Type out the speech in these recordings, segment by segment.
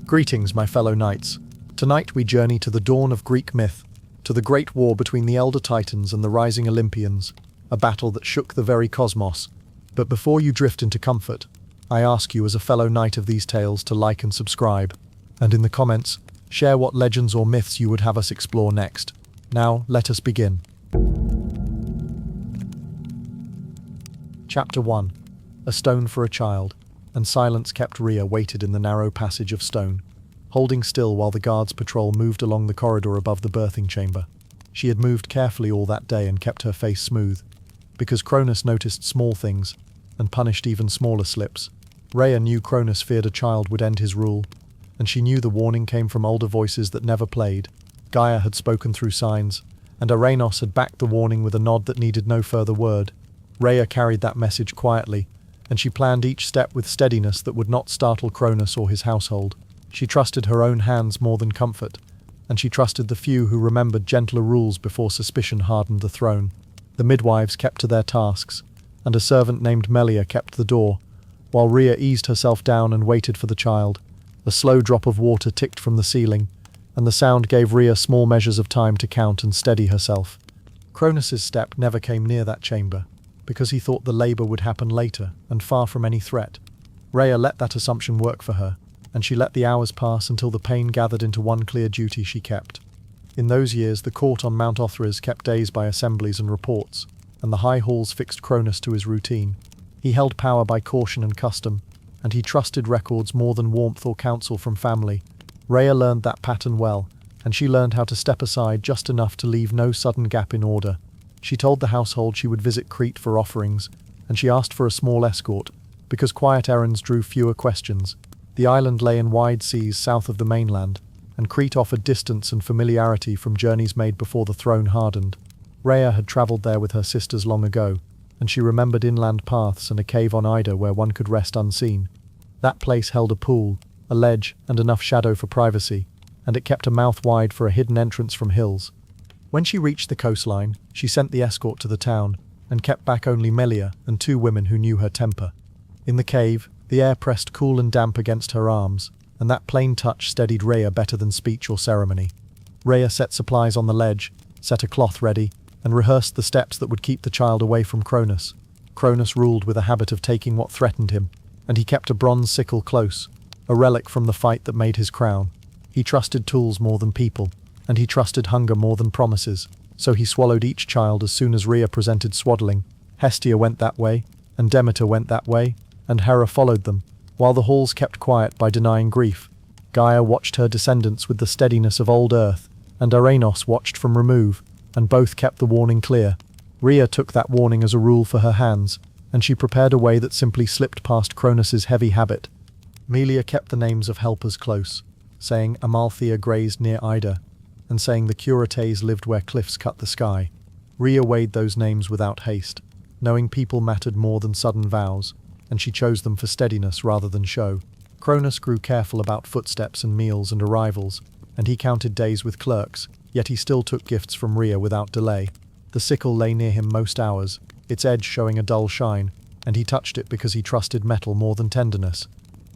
Greetings, my fellow knights. Tonight we journey to the dawn of Greek myth, to the great war between the elder Titans and the rising Olympians, a battle that shook the very cosmos. But before you drift into comfort, I ask you as a fellow knight of these tales to like and subscribe, and in the comments, share what legends or myths you would have us explore next. Now, let us begin. Chapter 1. A stone for a child, and silence kept Rhea waited in the narrow passage of stone, holding still while the guards' patrol moved along the corridor above the birthing chamber. She had moved carefully all that day and kept her face smooth, because Cronus noticed small things, and punished even smaller slips. Rhea knew Cronus feared a child would end his rule, and she knew the warning came from older voices that never played. Gaia had spoken through signs, and Aranos had backed the warning with a nod that needed no further word. Rhea carried that message quietly, and she planned each step with steadiness that would not startle Cronus or his household. She trusted her own hands more than comfort, and she trusted the few who remembered gentler rules before suspicion hardened the throne. The midwives kept to their tasks, and a servant named Melia kept the door, while Rhea eased herself down and waited for the child. A slow drop of water ticked from the ceiling, and the sound gave Rhea small measures of time to count and steady herself. Cronus's step never came near that chamber, because he thought the labor would happen later, and far from any threat. Rhea let that assumption work for her, and she let the hours pass until the pain gathered into one clear duty she kept. In those years, the court on Mount Othryz kept days by assemblies and reports, and the high halls fixed Cronus to his routine. He held power by caution and custom, and he trusted records more than warmth or counsel from family. Rhea learned that pattern well, and she learned how to step aside just enough to leave no sudden gap in order. She told the household she would visit Crete for offerings, and she asked for a small escort, because quiet errands drew fewer questions. The island lay in wide seas south of the mainland, and Crete offered distance and familiarity from journeys made before the throne hardened. Rhea had travelled there with her sisters long ago, and she remembered inland paths and a cave on Ida where one could rest unseen. That place held a pool, a ledge, and enough shadow for privacy, and it kept a mouth wide for a hidden entrance from hills. When she reached the coastline, she sent the escort to the town, and kept back only Melia and two women who knew her temper. In the cave, the air pressed cool and damp against her arms, and that plain touch steadied Rhea better than speech or ceremony. Rhea set supplies on the ledge, set a cloth ready, and rehearsed the steps that would keep the child away from Cronus. Cronus ruled with a habit of taking what threatened him, and he kept a bronze sickle close, a relic from the fight that made his crown. He trusted tools more than people, and he trusted hunger more than promises, so he swallowed each child as soon as Rhea presented swaddling. Hestia went that way, and Demeter went that way, and Hera followed them, while the halls kept quiet by denying grief. Gaia watched her descendants with the steadiness of old earth, and Aranos watched from remove, and both kept the warning clear. Rhea took that warning as a rule for her hands, and she prepared a way that simply slipped past Cronus's heavy habit. Melia kept the names of helpers close, saying Amalthea grazed near Ida, and saying the Curates lived where cliffs cut the sky. Rhea weighed those names without haste, knowing people mattered more than sudden vows, and she chose them for steadiness rather than show. Cronus grew careful about footsteps and meals and arrivals, and he counted days with clerks, yet he still took gifts from Rhea without delay. The sickle lay near him most hours, its edge showing a dull shine, and he touched it because he trusted metal more than tenderness.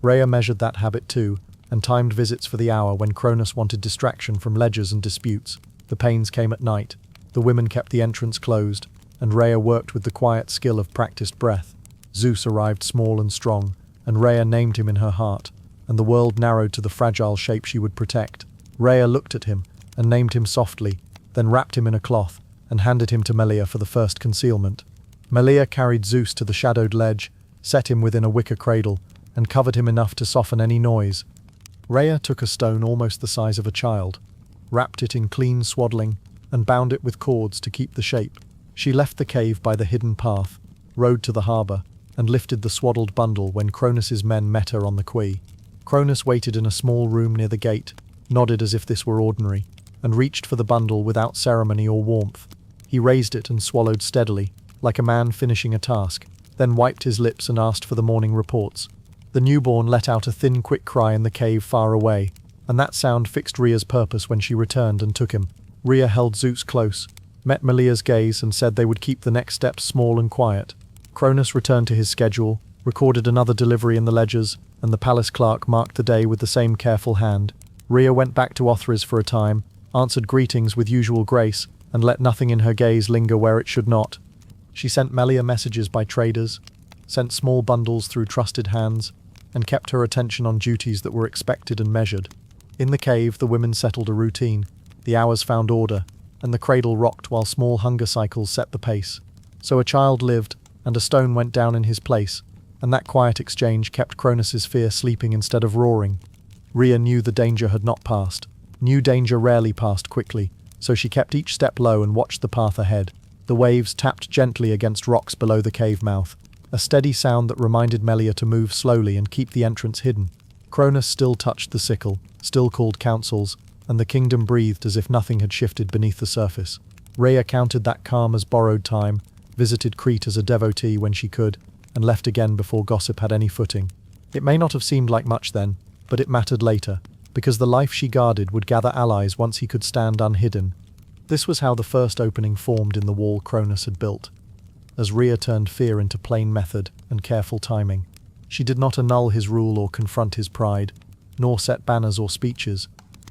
Rhea measured that habit too, and timed visits for the hour when Cronus wanted distraction from ledgers and disputes. The pains came at night, the women kept the entrance closed, and Rhea worked with the quiet skill of practiced breath. Zeus arrived small and strong, and Rhea named him in her heart, and the world narrowed to the fragile shape she would protect. Rhea looked at him, and named him softly, then wrapped him in a cloth, and handed him to Melia for the first concealment. Melia carried Zeus to the shadowed ledge, set him within a wicker cradle, and covered him enough to soften any noise. Rhea took a stone almost the size of a child, wrapped it in clean swaddling, and bound it with cords to keep the shape. She left the cave by the hidden path, rode to the harbour, and lifted the swaddled bundle when Cronus's men met her on the quay. Cronus waited in a small room near the gate, nodded as if this were ordinary, and reached for the bundle without ceremony or warmth. He raised it and swallowed steadily, like a man finishing a task, then wiped his lips and asked for the morning reports. The newborn let out a thin, quick cry in the cave far away, and that sound fixed Rhea's purpose when she returned and took him. Rhea held Zeus close, met Melia's gaze, and said they would keep the next steps small and quiet. Cronus returned to his schedule, recorded another delivery in the ledgers, and the palace clerk marked the day with the same careful hand. Rhea went back to Othry's for a time, answered greetings with usual grace, and let nothing in her gaze linger where it should not. She sent Melia messages by traders, sent small bundles through trusted hands, and kept her attention on duties that were expected and measured. In the cave, the women settled a routine, the hours found order, and the cradle rocked while small hunger cycles set the pace. So a child lived, and a stone went down in his place, and that quiet exchange kept Cronus's fear sleeping instead of roaring. Rhea knew the danger had not passed. Knew danger rarely passed quickly, so she kept each step low and watched the path ahead. The waves tapped gently against rocks below the cave mouth, a steady sound that reminded Melia to move slowly and keep the entrance hidden. Cronus still touched the sickle, still called councils, and the kingdom breathed as if nothing had shifted beneath the surface. Rhea counted that calm as borrowed time, visited Crete as a devotee when she could, and left again before gossip had any footing. It may not have seemed like much then, but it mattered later, because the life she guarded would gather allies once he could stand unhidden. This was how the first opening formed in the wall Cronus had built, as Rhea turned fear into plain method and careful timing. She did not annul his rule or confront his pride, nor set banners or speeches,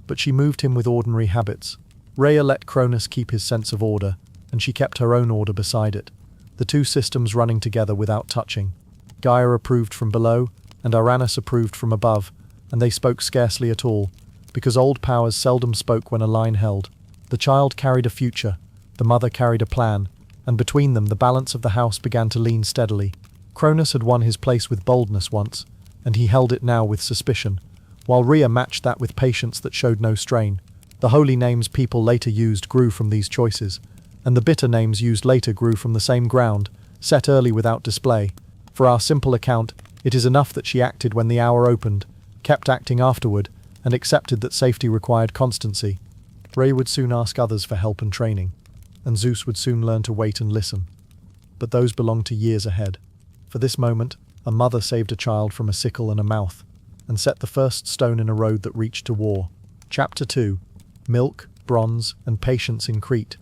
but she moved him with ordinary habits. Rhea let Cronus keep his sense of order, and she kept her own order beside it, the two systems running together without touching. Gaia approved from below, and Uranus approved from above, and they spoke scarcely at all, because old powers seldom spoke when a line held. The child carried a future, the mother carried a plan, and between them the balance of the house began to lean steadily. Cronus had won his place with boldness once, and he held it now with suspicion, while Rhea matched that with patience that showed no strain. The holy names people later used grew from these choices, and the bitter names used later grew from the same ground, set early without display. For our simple account, it is enough that she acted when the hour opened, kept acting afterward, and accepted that safety required constancy. Rhea would soon ask others for help and training, and Zeus would soon learn to wait and listen. But those belonged to years ahead. For this moment, a mother saved a child from a sickle and a mouth, and set the first stone in a road that reached to war. Chapter 2. Milk, Bronze, and Patience in Crete.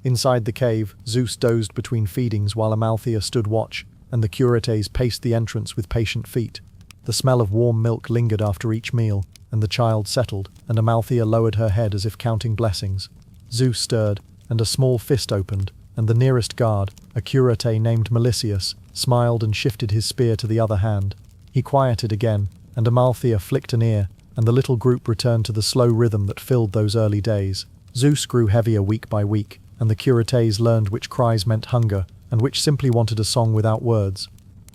Inside the cave, Zeus dozed between feedings while Amalthea stood watch, and the curetes paced the entrance with patient feet. The smell of warm milk lingered after each meal, and the child settled, and Amalthea lowered her head as if counting blessings. Zeus stirred, and a small fist opened, and the nearest guard, a curete named Melicius, smiled and shifted his spear to the other hand. He quieted again, and Amalthea flicked an ear, and the little group returned to the slow rhythm that filled those early days. Zeus grew heavier week by week, and the curetes learned which cries meant hunger, and which simply wanted a song without words.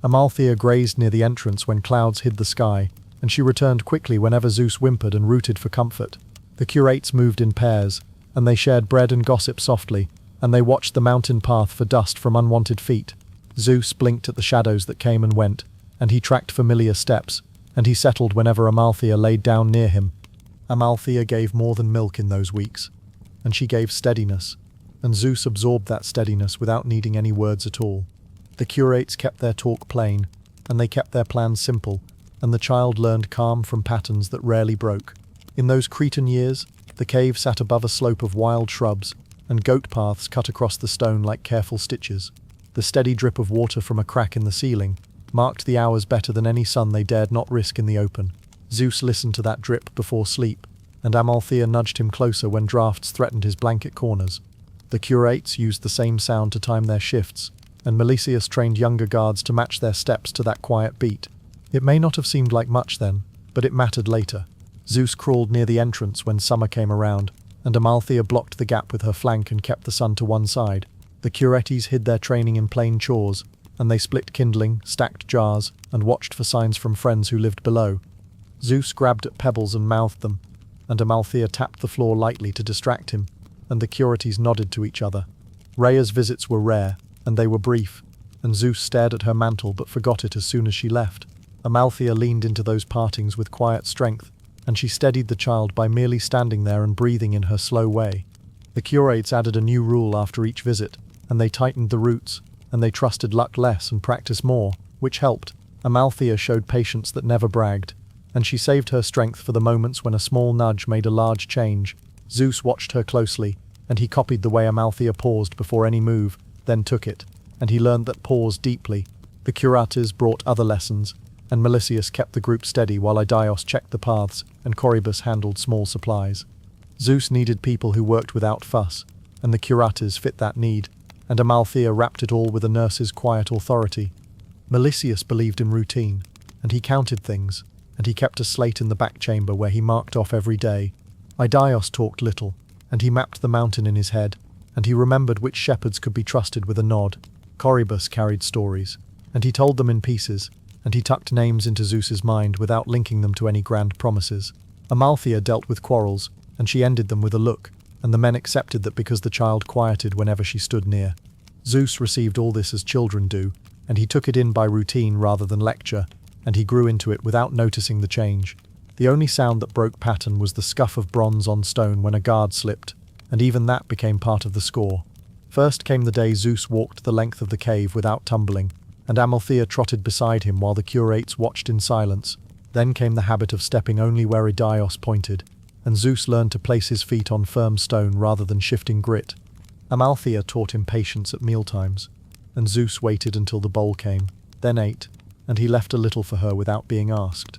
Amalthea grazed near the entrance when clouds hid the sky, and she returned quickly whenever Zeus whimpered and rooted for comfort. The curates moved in pairs, and they shared bread and gossip softly, and they watched the mountain path for dust from unwanted feet. Zeus blinked at the shadows that came and went, and he tracked familiar steps, and he settled whenever Amalthea laid down near him. Amalthea gave more than milk in those weeks, and she gave steadiness, and Zeus absorbed that steadiness without needing any words at all. The curates kept their talk plain, and they kept their plans simple, and the child learned calm from patterns that rarely broke. In those Cretan years, the cave sat above a slope of wild shrubs, and goat paths cut across the stone like careful stitches. The steady drip of water from a crack in the ceiling marked the hours better than any sun they dared not risk in the open. Zeus listened to that drip before sleep, and Amalthea nudged him closer when drafts threatened his blanket corners. The curates used the same sound to time their shifts, and Melicius trained younger guards to match their steps to that quiet beat. It may not have seemed like much then, but it mattered later. Zeus crawled near the entrance when summer came around, and Amalthea blocked the gap with her flank and kept the sun to one side. The curetes hid their training in plain chores, and they split kindling, stacked jars, and watched for signs from friends who lived below. Zeus grabbed at pebbles and mouthed them, and Amalthea tapped the floor lightly to distract him, and the curetes nodded to each other. Rhea's visits were rare, and they were brief, and Zeus stared at her mantle but forgot it as soon as she left. Amalthea leaned into those partings with quiet strength, and she steadied the child by merely standing there and breathing in her slow way. The curates added a new rule after each visit, and they tightened the roots, and they trusted luck less and practiced more, which helped. Amalthea showed patience that never bragged, and she saved her strength for the moments when a small nudge made a large change. Zeus watched her closely, and he copied the way Amalthea paused before any move, then took it, and he learned that pause deeply, The Curates brought other lessons, and Melicius kept the group steady while Idios checked the paths and Corybus handled small supplies. Zeus needed people who worked without fuss, and the Curates fit that need, and Amalthea wrapped it all with a nurse's quiet authority. Melicius believed in routine, and he counted things, and he kept a slate in the back chamber where he marked off every day. Idios talked little, and he mapped the mountain in his head, and he remembered which shepherds could be trusted with a nod. Corybus carried stories, and he told them in pieces, and he tucked names into Zeus's mind without linking them to any grand promises. Amalthea dealt with quarrels, and she ended them with a look, and the men accepted that because the child quieted whenever she stood near. Zeus received all this as children do, and he took it in by routine rather than lecture, and he grew into it without noticing the change. The only sound that broke pattern was the scuff of bronze on stone when a guard slipped, and even that became part of the score. First came the day Zeus walked the length of the cave without tumbling, and Amalthea trotted beside him while the Curates watched in silence. Then came the habit of stepping only where Idios pointed, and Zeus learned to place his feet on firm stone rather than shifting grit. Amalthea taught him patience at mealtimes, and Zeus waited until the bowl came, then ate, and he left a little for her without being asked.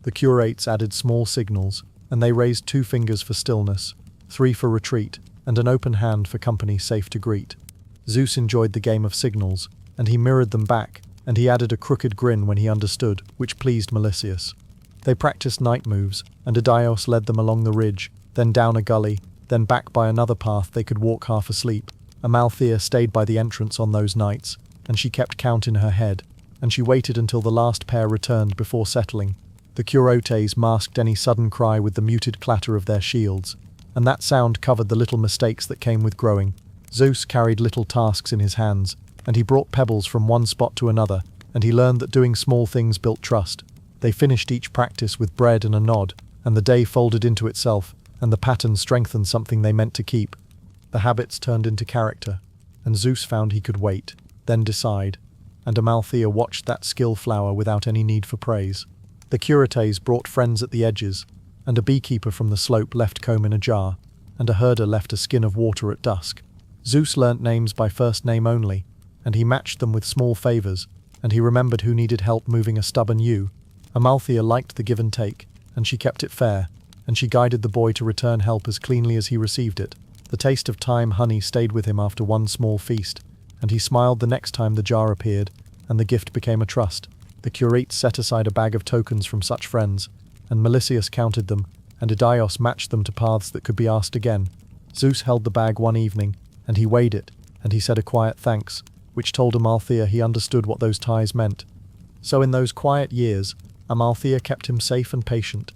The Curates added small signals, and they raised 2 fingers for stillness, 3 for retreat, and an open hand for company safe to greet. Zeus enjoyed the game of signals, and he mirrored them back, and he added a crooked grin when he understood, which pleased Melicius. They practiced night moves, and Idios led them along the ridge, then down a gully, then back by another path they could walk half asleep. Amalthea stayed by the entrance on those nights, and she kept count in her head, and she waited until the last pair returned before settling. The Curates masked any sudden cry with the muted clatter of their shields, and that sound covered the little mistakes that came with growing. Zeus carried little tasks in his hands, and he brought pebbles from one spot to another, and he learned that doing small things built trust. They finished each practice with bread and a nod, and the day folded into itself, and the pattern strengthened something they meant to keep. The habits turned into character, and Zeus found he could wait, then decide, and Amalthea watched that skill flower without any need for praise. The Curates brought friends at the edges, and a beekeeper from the slope left comb in a jar, and a herder left a skin of water at dusk. Zeus learnt names by first name only, and he matched them with small favors, and he remembered who needed help moving a stubborn ewe. Amalthea liked the give and take, and she kept it fair, and she guided the boy to return help as cleanly as he received it. The taste of thyme honey stayed with him after one small feast, and he smiled the next time the jar appeared, and the gift became a trust. The Curates set aside a bag of tokens from such friends, and Melicius counted them, and Idios matched them to paths that could be asked again. Zeus held the bag one evening, and he weighed it, and he said a quiet thanks, which told Amalthea he understood what those ties meant. So in those quiet years, Amalthea kept him safe and patient,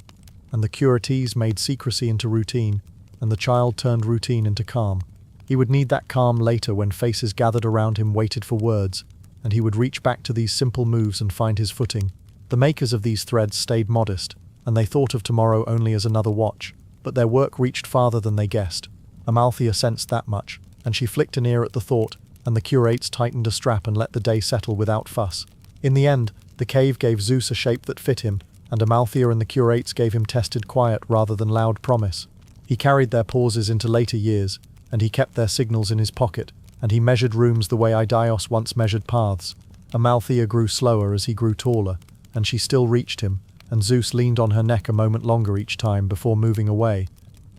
and the Curates made secrecy into routine, and the child turned routine into calm. He would need that calm later when faces gathered around him waited for words, and he would reach back to these simple moves and find his footing. The makers of these threads stayed modest, and they thought of tomorrow only as another watch, but their work reached farther than they guessed. Amalthea sensed that much, and she flicked an ear at the thought, and the Curates tightened a strap and let the day settle without fuss. In the end, the cave gave Zeus a shape that fit him, and Amalthea and the Curates gave him tested quiet rather than loud promise. He carried their pauses into later years, and he kept their signals in his pocket, and he measured rooms the way Idios once measured paths. Amalthea grew slower as he grew taller, and she still reached him, and Zeus leaned on her neck a moment longer each time before moving away.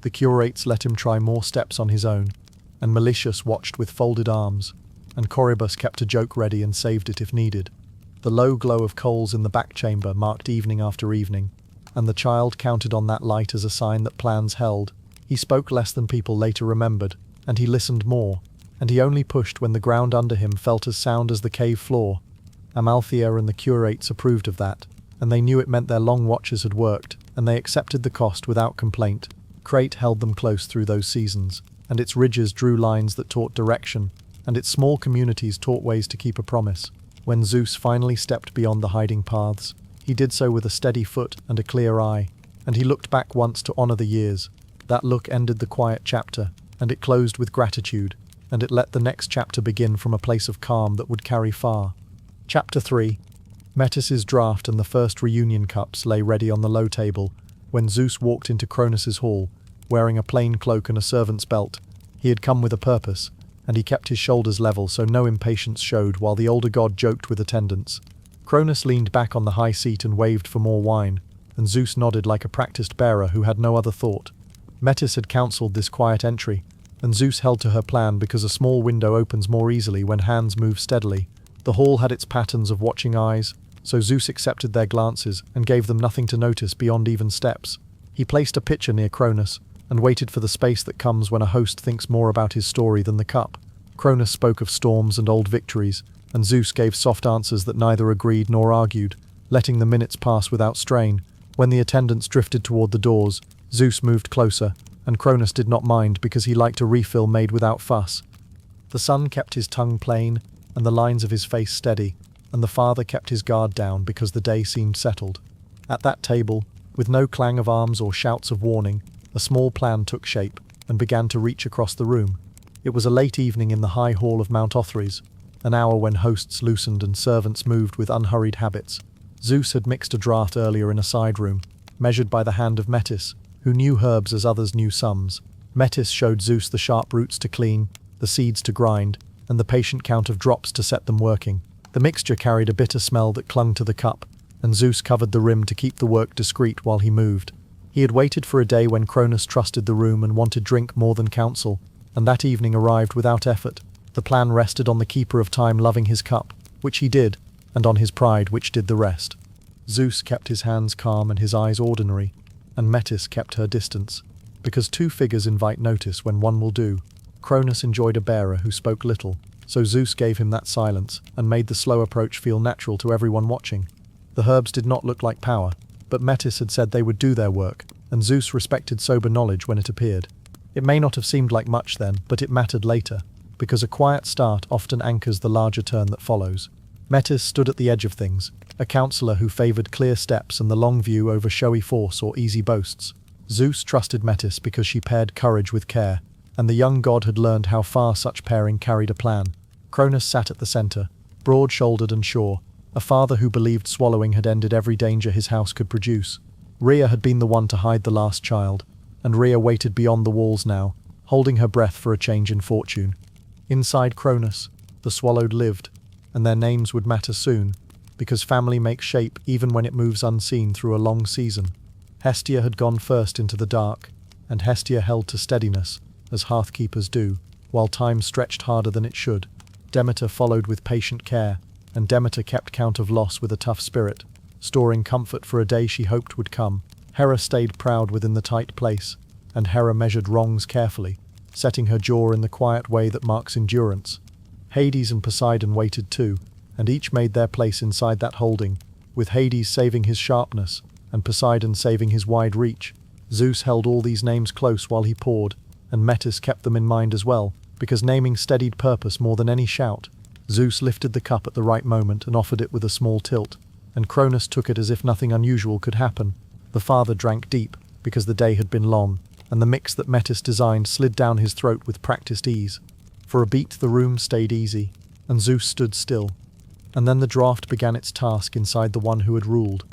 The Curates let him try more steps on his own, and Melicius watched with folded arms, and Corybus kept a joke ready and saved it if needed. The low glow of coals in the back chamber marked evening after evening, and the child counted on that light as a sign that plans held. He spoke less than people later remembered, and he listened more, and he only pushed when the ground under him felt as sound as the cave floor. Amalthea and the Curates approved of that, and they knew it meant their long watches had worked, and they accepted the cost without complaint. Crete held them close through those seasons, and its ridges drew lines that taught direction, and its small communities taught ways to keep a promise. When Zeus finally stepped beyond the hiding paths, he did so with a steady foot and a clear eye, and he looked back once to honor the years. That look ended the quiet chapter, and it closed with gratitude, and it let the next chapter begin from a place of calm that would carry far. Chapter 3. Metis's draft and the first reunion cups lay ready on the low table when Zeus walked into Cronus's hall, wearing a plain cloak and a servant's belt. He had come with a purpose, and he kept his shoulders level so no impatience showed while the older god joked with attendants. Cronus leaned back on the high seat and waved for more wine, and Zeus nodded like a practiced bearer who had no other thought. Metis had counselled this quiet entry, and Zeus held to her plan because a small window opens more easily when hands move steadily. The hall had its patterns of watching eyes, so Zeus accepted their glances and gave them nothing to notice beyond even steps. He placed a pitcher near Cronus and waited for the space that comes when a host thinks more about his story than the cup. Cronus spoke of storms and old victories, and Zeus gave soft answers that neither agreed nor argued, letting the minutes pass without strain. When the attendants drifted toward the doors, Zeus moved closer, and Cronus did not mind because he liked a refill made without fuss. The son kept his tongue plain and the lines of his face steady, and the father kept his guard down because the day seemed settled. At that table, with no clang of arms or shouts of warning, a small plan took shape and began to reach across the room. It was a late evening in the high hall of Mount Othrys, an hour when hosts loosened and servants moved with unhurried habits. Zeus had mixed a draught earlier in a side room, measured by the hand of Metis, who knew herbs as others knew sums. Metis showed Zeus the sharp roots to clean, the seeds to grind, and the patient count of drops to set them working. The mixture carried a bitter smell that clung to the cup, and Zeus covered the rim to keep the work discreet while he moved. He had waited for a day when Cronus trusted the room and wanted drink more than counsel, and that evening arrived without effort. The plan rested on the keeper of time loving his cup, which he did, and on his pride, which did the rest. Zeus kept his hands calm and his eyes ordinary, and Metis kept her distance, because two figures invite notice when one will do. Cronus enjoyed a bearer who spoke little, so Zeus gave him that silence and made the slow approach feel natural to everyone watching. The herbs did not look like power, but Metis had said they would do their work, and Zeus respected sober knowledge when it appeared. It may not have seemed like much then, but it mattered later, because a quiet start often anchors the larger turn that follows. Metis stood at the edge of things, a counselor who favoured clear steps and the long view over showy force or easy boasts. Zeus trusted Metis because she paired courage with care, and the young god had learned how far such pairing carried a plan. Cronus sat at the centre, broad-shouldered and sure, a father who believed swallowing had ended every danger his house could produce. Rhea had been the one to hide the last child, and Rhea waited beyond the walls now, holding her breath for a change in fortune. Inside Cronus, the swallowed lived, and their names would matter soon, because family makes shape even when it moves unseen through a long season. Hestia had gone first into the dark, and Hestia held to steadiness, as hearthkeepers do, while time stretched harder than it should. Demeter followed with patient care, and Demeter kept count of loss with a tough spirit, storing comfort for a day she hoped would come. Hera stayed proud within the tight place, and Hera measured wrongs carefully, setting her jaw in the quiet way that marks endurance. Hades and Poseidon waited too, and each made their place inside that holding, with Hades saving his sharpness, and Poseidon saving his wide reach. Zeus held all these names close while he poured, and Metis kept them in mind as well, because naming steadied purpose more than any shout. Zeus lifted the cup at the right moment and offered it with a small tilt, and Cronus took it as if nothing unusual could happen. The father drank deep, because the day had been long, and the mix that Metis designed slid down his throat with practiced ease. For a beat the room stayed easy, and Zeus stood still. And then the draught began its task inside the one who had ruled.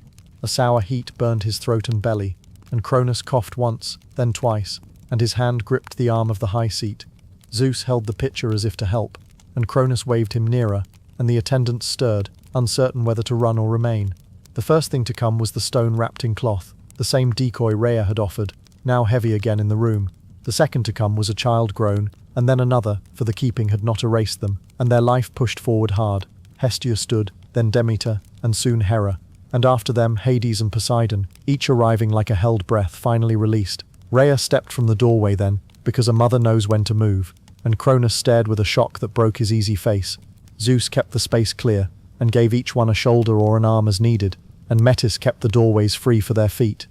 A sour heat burned his throat and belly, and Cronus coughed once, then twice, and his hand gripped the arm of the high seat. Zeus held the pitcher as if to help, and Cronus waved him nearer, and the attendants stirred, uncertain whether to run or remain. The first thing to come was the stone wrapped in cloth, the same decoy Rhea had offered, now heavy again in the room. The second to come was a child grown, and then another, for the keeping had not erased them, and their life pushed forward hard. Hestia stood, then Demeter, and soon Hera, and after them Hades and Poseidon, each arriving like a held breath finally released. Rhea stepped from the doorway then, because a mother knows when to move, and Cronus stared with a shock that broke his easy face. Zeus kept the space clear, and gave each one a shoulder or an arm as needed, and Metis kept the doorways free for their feet.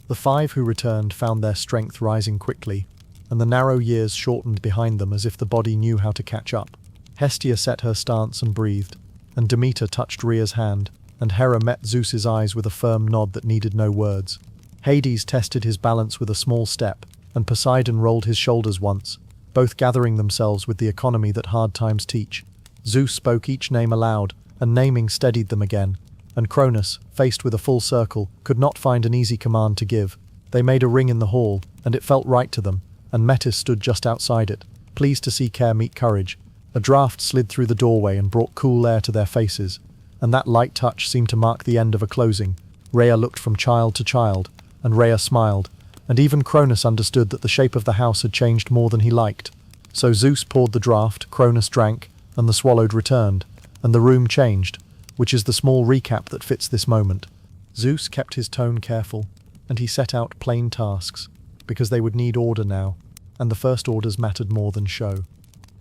The five who returned found their strength rising quickly, and the narrow years shortened behind them as if the body knew how to catch up. Hestia set her stance and breathed, and Demeter touched Rhea's hand, and Hera met Zeus's eyes with a firm nod that needed no words. Hades tested his balance with a small step, and Poseidon rolled his shoulders once, both gathering themselves with the economy that hard times teach. Zeus spoke each name aloud, and naming steadied them again, and Cronus, faced with a full circle, could not find an easy command to give. They made a ring in the hall, and it felt right to them, and Metis stood just outside it, pleased to see care meet courage. A draft slid through the doorway and brought cool air to their faces, and that light touch seemed to mark the end of a closing. Rhea looked from child to child, and Rhea smiled, and even Cronus understood that the shape of the house had changed more than he liked. So Zeus poured the draught, Cronus drank, and the swallowed returned, and the room changed, which is the small recap that fits this moment. Zeus kept his tone careful, and he set out plain tasks, because they would need order now, and the first orders mattered more than show.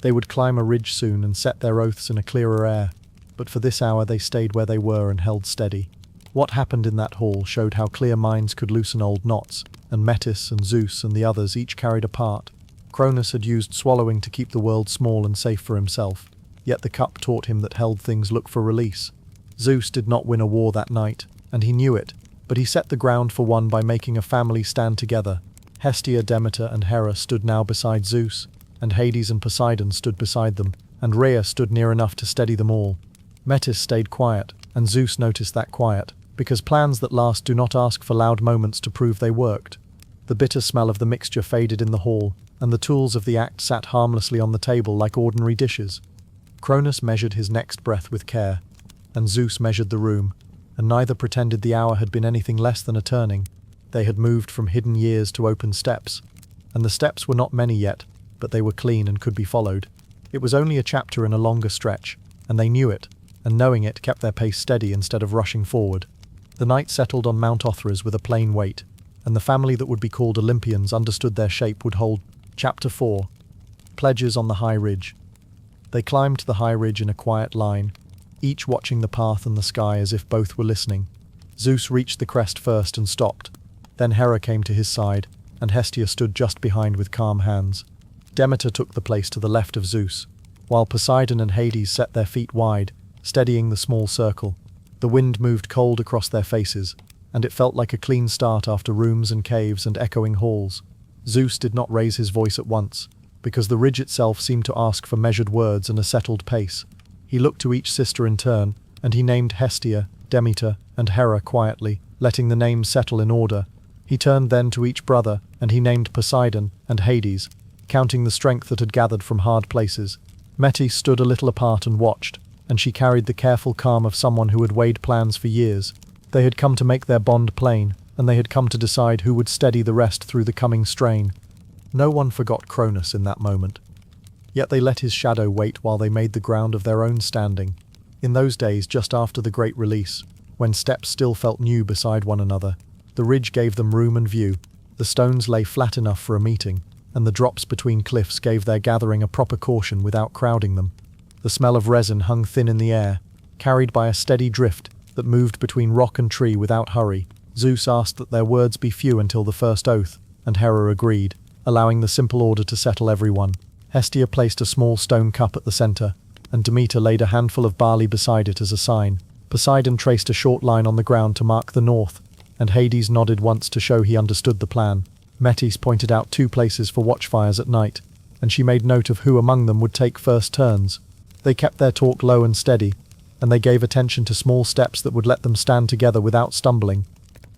They would climb a ridge soon and set their oaths in a clearer air, but for this hour they stayed where they were and held steady. What happened in that hall showed how clear minds could loosen old knots, and Metis and Zeus and the others each carried a part. Cronus had used swallowing to keep the world small and safe for himself, yet the cup taught him that held things look for release. Zeus did not win a war that night, and he knew it, but he set the ground for one by making a family stand together. Hestia, Demeter, and Hera stood now beside Zeus, and Hades and Poseidon stood beside them, and Rhea stood near enough to steady them all. Metis stayed quiet, and Zeus noticed that quiet, because plans that last do not ask for loud moments to prove they worked. The bitter smell of the mixture faded in the hall, and the tools of the act sat harmlessly on the table like ordinary dishes. Cronus measured his next breath with care, and Zeus measured the room, and neither pretended the hour had been anything less than a turning. They had moved from hidden years to open steps, and the steps were not many yet, but they were clean and could be followed. It was only a chapter in a longer stretch, and they knew it, and knowing it kept their pace steady instead of rushing forward. The night settled on Mount Othras with a plain weight, and the family that would be called Olympians understood their shape would hold. Chapter 4. Pledges on the High Ridge. They climbed the high ridge in a quiet line, each watching the path and the sky as if both were listening. Zeus reached the crest first and stopped. Then Hera came to his side, and Hestia stood just behind with calm hands. Demeter took the place to the left of Zeus, while Poseidon and Hades set their feet wide, steadying the small circle. The wind moved cold across their faces, and it felt like a clean start after rooms and caves and echoing halls. Zeus did not raise his voice at once, because the ridge itself seemed to ask for measured words and a settled pace. He looked to each sister in turn, and he named Hestia, Demeter, and Hera quietly, letting the names settle in order. He turned then to each brother, and he named Poseidon and Hades, counting the strength that had gathered from hard places. Metis stood a little apart and watched, and she carried the careful calm of someone who had weighed plans for years. They had come to make their bond plain, and they had come to decide who would steady the rest through the coming strain. No one forgot Cronus in that moment. Yet they let his shadow wait while they made the ground of their own standing. In those days just after the Great Release, when steps still felt new beside one another, the ridge gave them room and view. The stones lay flat enough for a meeting, and the drops between cliffs gave their gathering a proper caution without crowding them. The smell of resin hung thin in the air, carried by a steady drift that moved between rock and tree without hurry. Zeus asked that their words be few until the first oath, and Hera agreed, allowing the simple order to settle everyone. Hestia placed a small stone cup at the center, and Demeter laid a handful of barley beside it as a sign. Poseidon traced a short line on the ground to mark the north, and Hades nodded once to show he understood the plan. Metis pointed out 2 places for watchfires at night, and she made note of who among them would take first turns. They kept their talk low and steady, and they gave attention to small steps that would let them stand together without stumbling.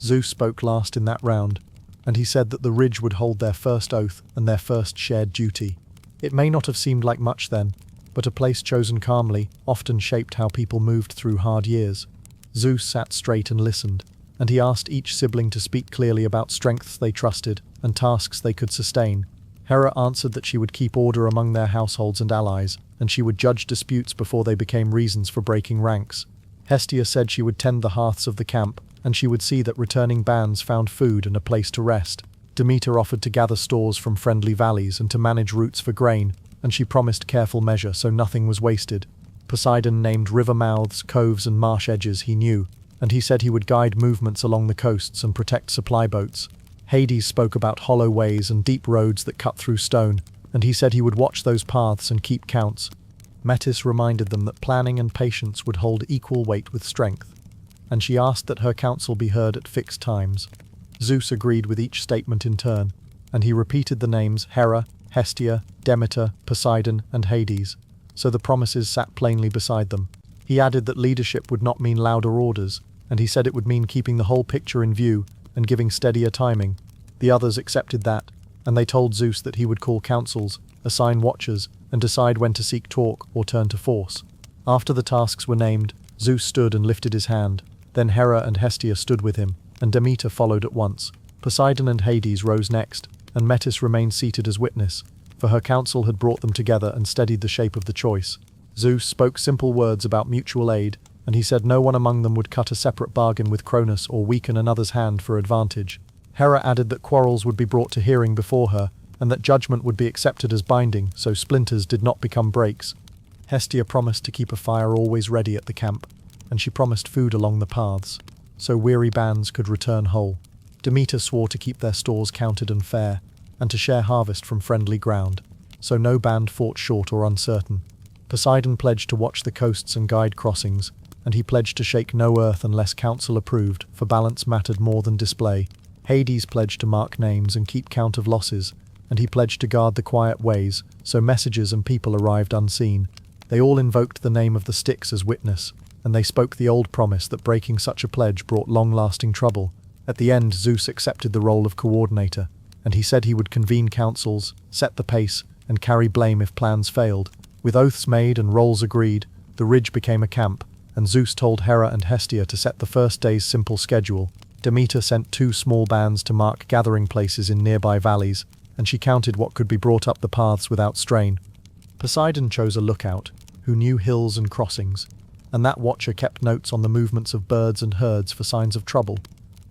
Zeus spoke last in that round, and he said that the ridge would hold their first oath and their first shared duty. It may not have seemed like much then, but a place chosen calmly often shaped how people moved through hard years. Zeus sat straight and listened, and he asked each sibling to speak clearly about strengths they trusted and tasks they could sustain. Hera answered that she would keep order among their households and allies, and she would judge disputes before they became reasons for breaking ranks. Hestia said she would tend the hearths of the camp, and she would see that returning bands found food and a place to rest. Demeter offered to gather stores from friendly valleys and to manage routes for grain, and she promised careful measure so nothing was wasted. Poseidon named river mouths, coves and marsh edges he knew, and he said he would guide movements along the coasts and protect supply boats. Hades spoke about hollow ways and deep roads that cut through stone, and he said he would watch those paths and keep counts. Metis reminded them that planning and patience would hold equal weight with strength, and she asked that her counsel be heard at fixed times. Zeus agreed with each statement in turn, and he repeated the names Hera, Hestia, Demeter, Poseidon, and Hades, so the promises sat plainly beside them. He added that leadership would not mean louder orders, and he said it would mean keeping the whole picture in view and giving steadier timing. The others accepted that, and they told Zeus that he would call councils, assign watchers, and decide when to seek talk or turn to force. After the tasks were named, Zeus stood and lifted his hand. Then Hera and Hestia stood with him, and Demeter followed at once. Poseidon and Hades rose next, and Metis remained seated as witness, for her counsel had brought them together and steadied the shape of the choice. Zeus spoke simple words about mutual aid, and he said no one among them would cut a separate bargain with Cronus or weaken another's hand for advantage. Hera added that quarrels would be brought to hearing before her, and that judgment would be accepted as binding, so splinters did not become breaks. Hestia promised to keep a fire always ready at the camp, and she promised food along the paths, so weary bands could return whole. Demeter swore to keep their stores counted and fair, and to share harvest from friendly ground, so no band fought short or uncertain. Poseidon pledged to watch the coasts and guide crossings, and he pledged to shake no earth unless council approved, for balance mattered more than display. Hades pledged to mark names and keep count of losses, and he pledged to guard the quiet ways, so messages and people arrived unseen. They all invoked the name of the Styx as witness, and they spoke the old promise that breaking such a pledge brought long-lasting trouble. At the end, Zeus accepted the role of coordinator, and he said he would convene councils, set the pace, and carry blame if plans failed. With oaths made and roles agreed, the ridge became a camp, and Zeus told Hera and Hestia to set the first day's simple schedule. Demeter sent 2 small bands to mark gathering places in nearby valleys, and she counted what could be brought up the paths without strain. Poseidon chose a lookout, who knew hills and crossings, and that watcher kept notes on the movements of birds and herds for signs of trouble.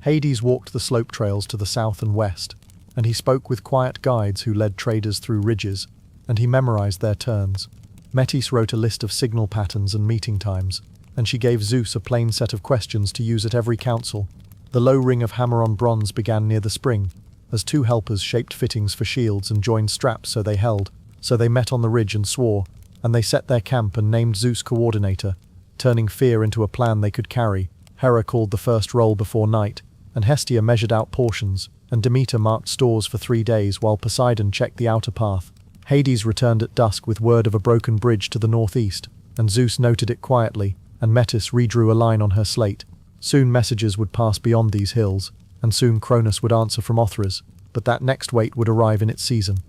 Hades walked the slope trails to the south and west, and he spoke with quiet guides who led traders through ridges, and he memorized their turns. Metis wrote a list of signal patterns and meeting times, and she gave Zeus a plain set of questions to use at every council. The low ring of hammer-on bronze began near the spring, as 2 helpers shaped fittings for shields and joined straps so they held. So they met on the ridge and swore, and they set their camp and named Zeus coordinator, turning fear into a plan they could carry. Hera called the first roll before night, and Hestia measured out portions, and Demeter marked stores for 3 days while Poseidon checked the outer path. Hades returned at dusk with word of a broken bridge to the northeast, and Zeus noted it quietly, and Metis redrew a line on her slate. Soon messages would pass beyond these hills, and soon Cronus would answer from Othrys, but that next wait would arrive in its season.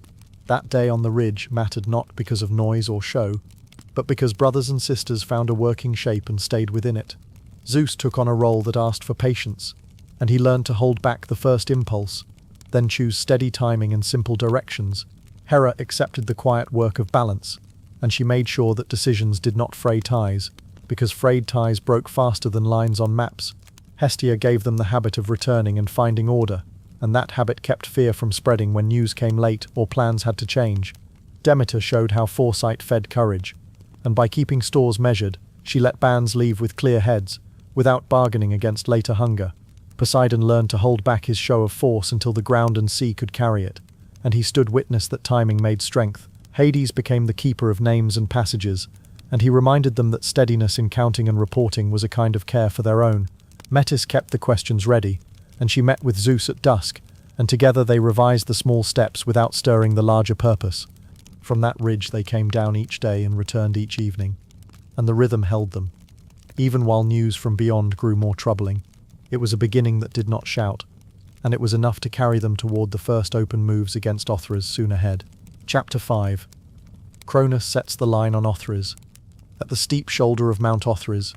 That day on the ridge mattered not because of noise or show, but because brothers and sisters found a working shape and stayed within it. Zeus took on a role that asked for patience, and he learned to hold back the first impulse, then choose steady timing and simple directions. Hera accepted the quiet work of balance, and she made sure that decisions did not fray ties, because frayed ties broke faster than lines on maps. Hestia gave them the habit of returning and finding order, and that habit kept fear from spreading when news came late or plans had to change. Demeter showed how foresight fed courage, and by keeping stores measured, she let bands leave with clear heads, without bargaining against later hunger. Poseidon learned to hold back his show of force until the ground and sea could carry it, and he stood witness that timing made strength. Hades became the keeper of names and passages, and he reminded them that steadiness in counting and reporting was a kind of care for their own. Metis kept the questions ready, and she met with Zeus at dusk, and together they revised the small steps without stirring the larger purpose. From that ridge they came down each day and returned each evening, and the rhythm held them, even while news from beyond grew more troubling. It was a beginning that did not shout, and it was enough to carry them toward the first open moves against Othrys soon ahead. Chapter 5. Cronus sets the line on Othrys. At the steep shoulder of Mount Othrys,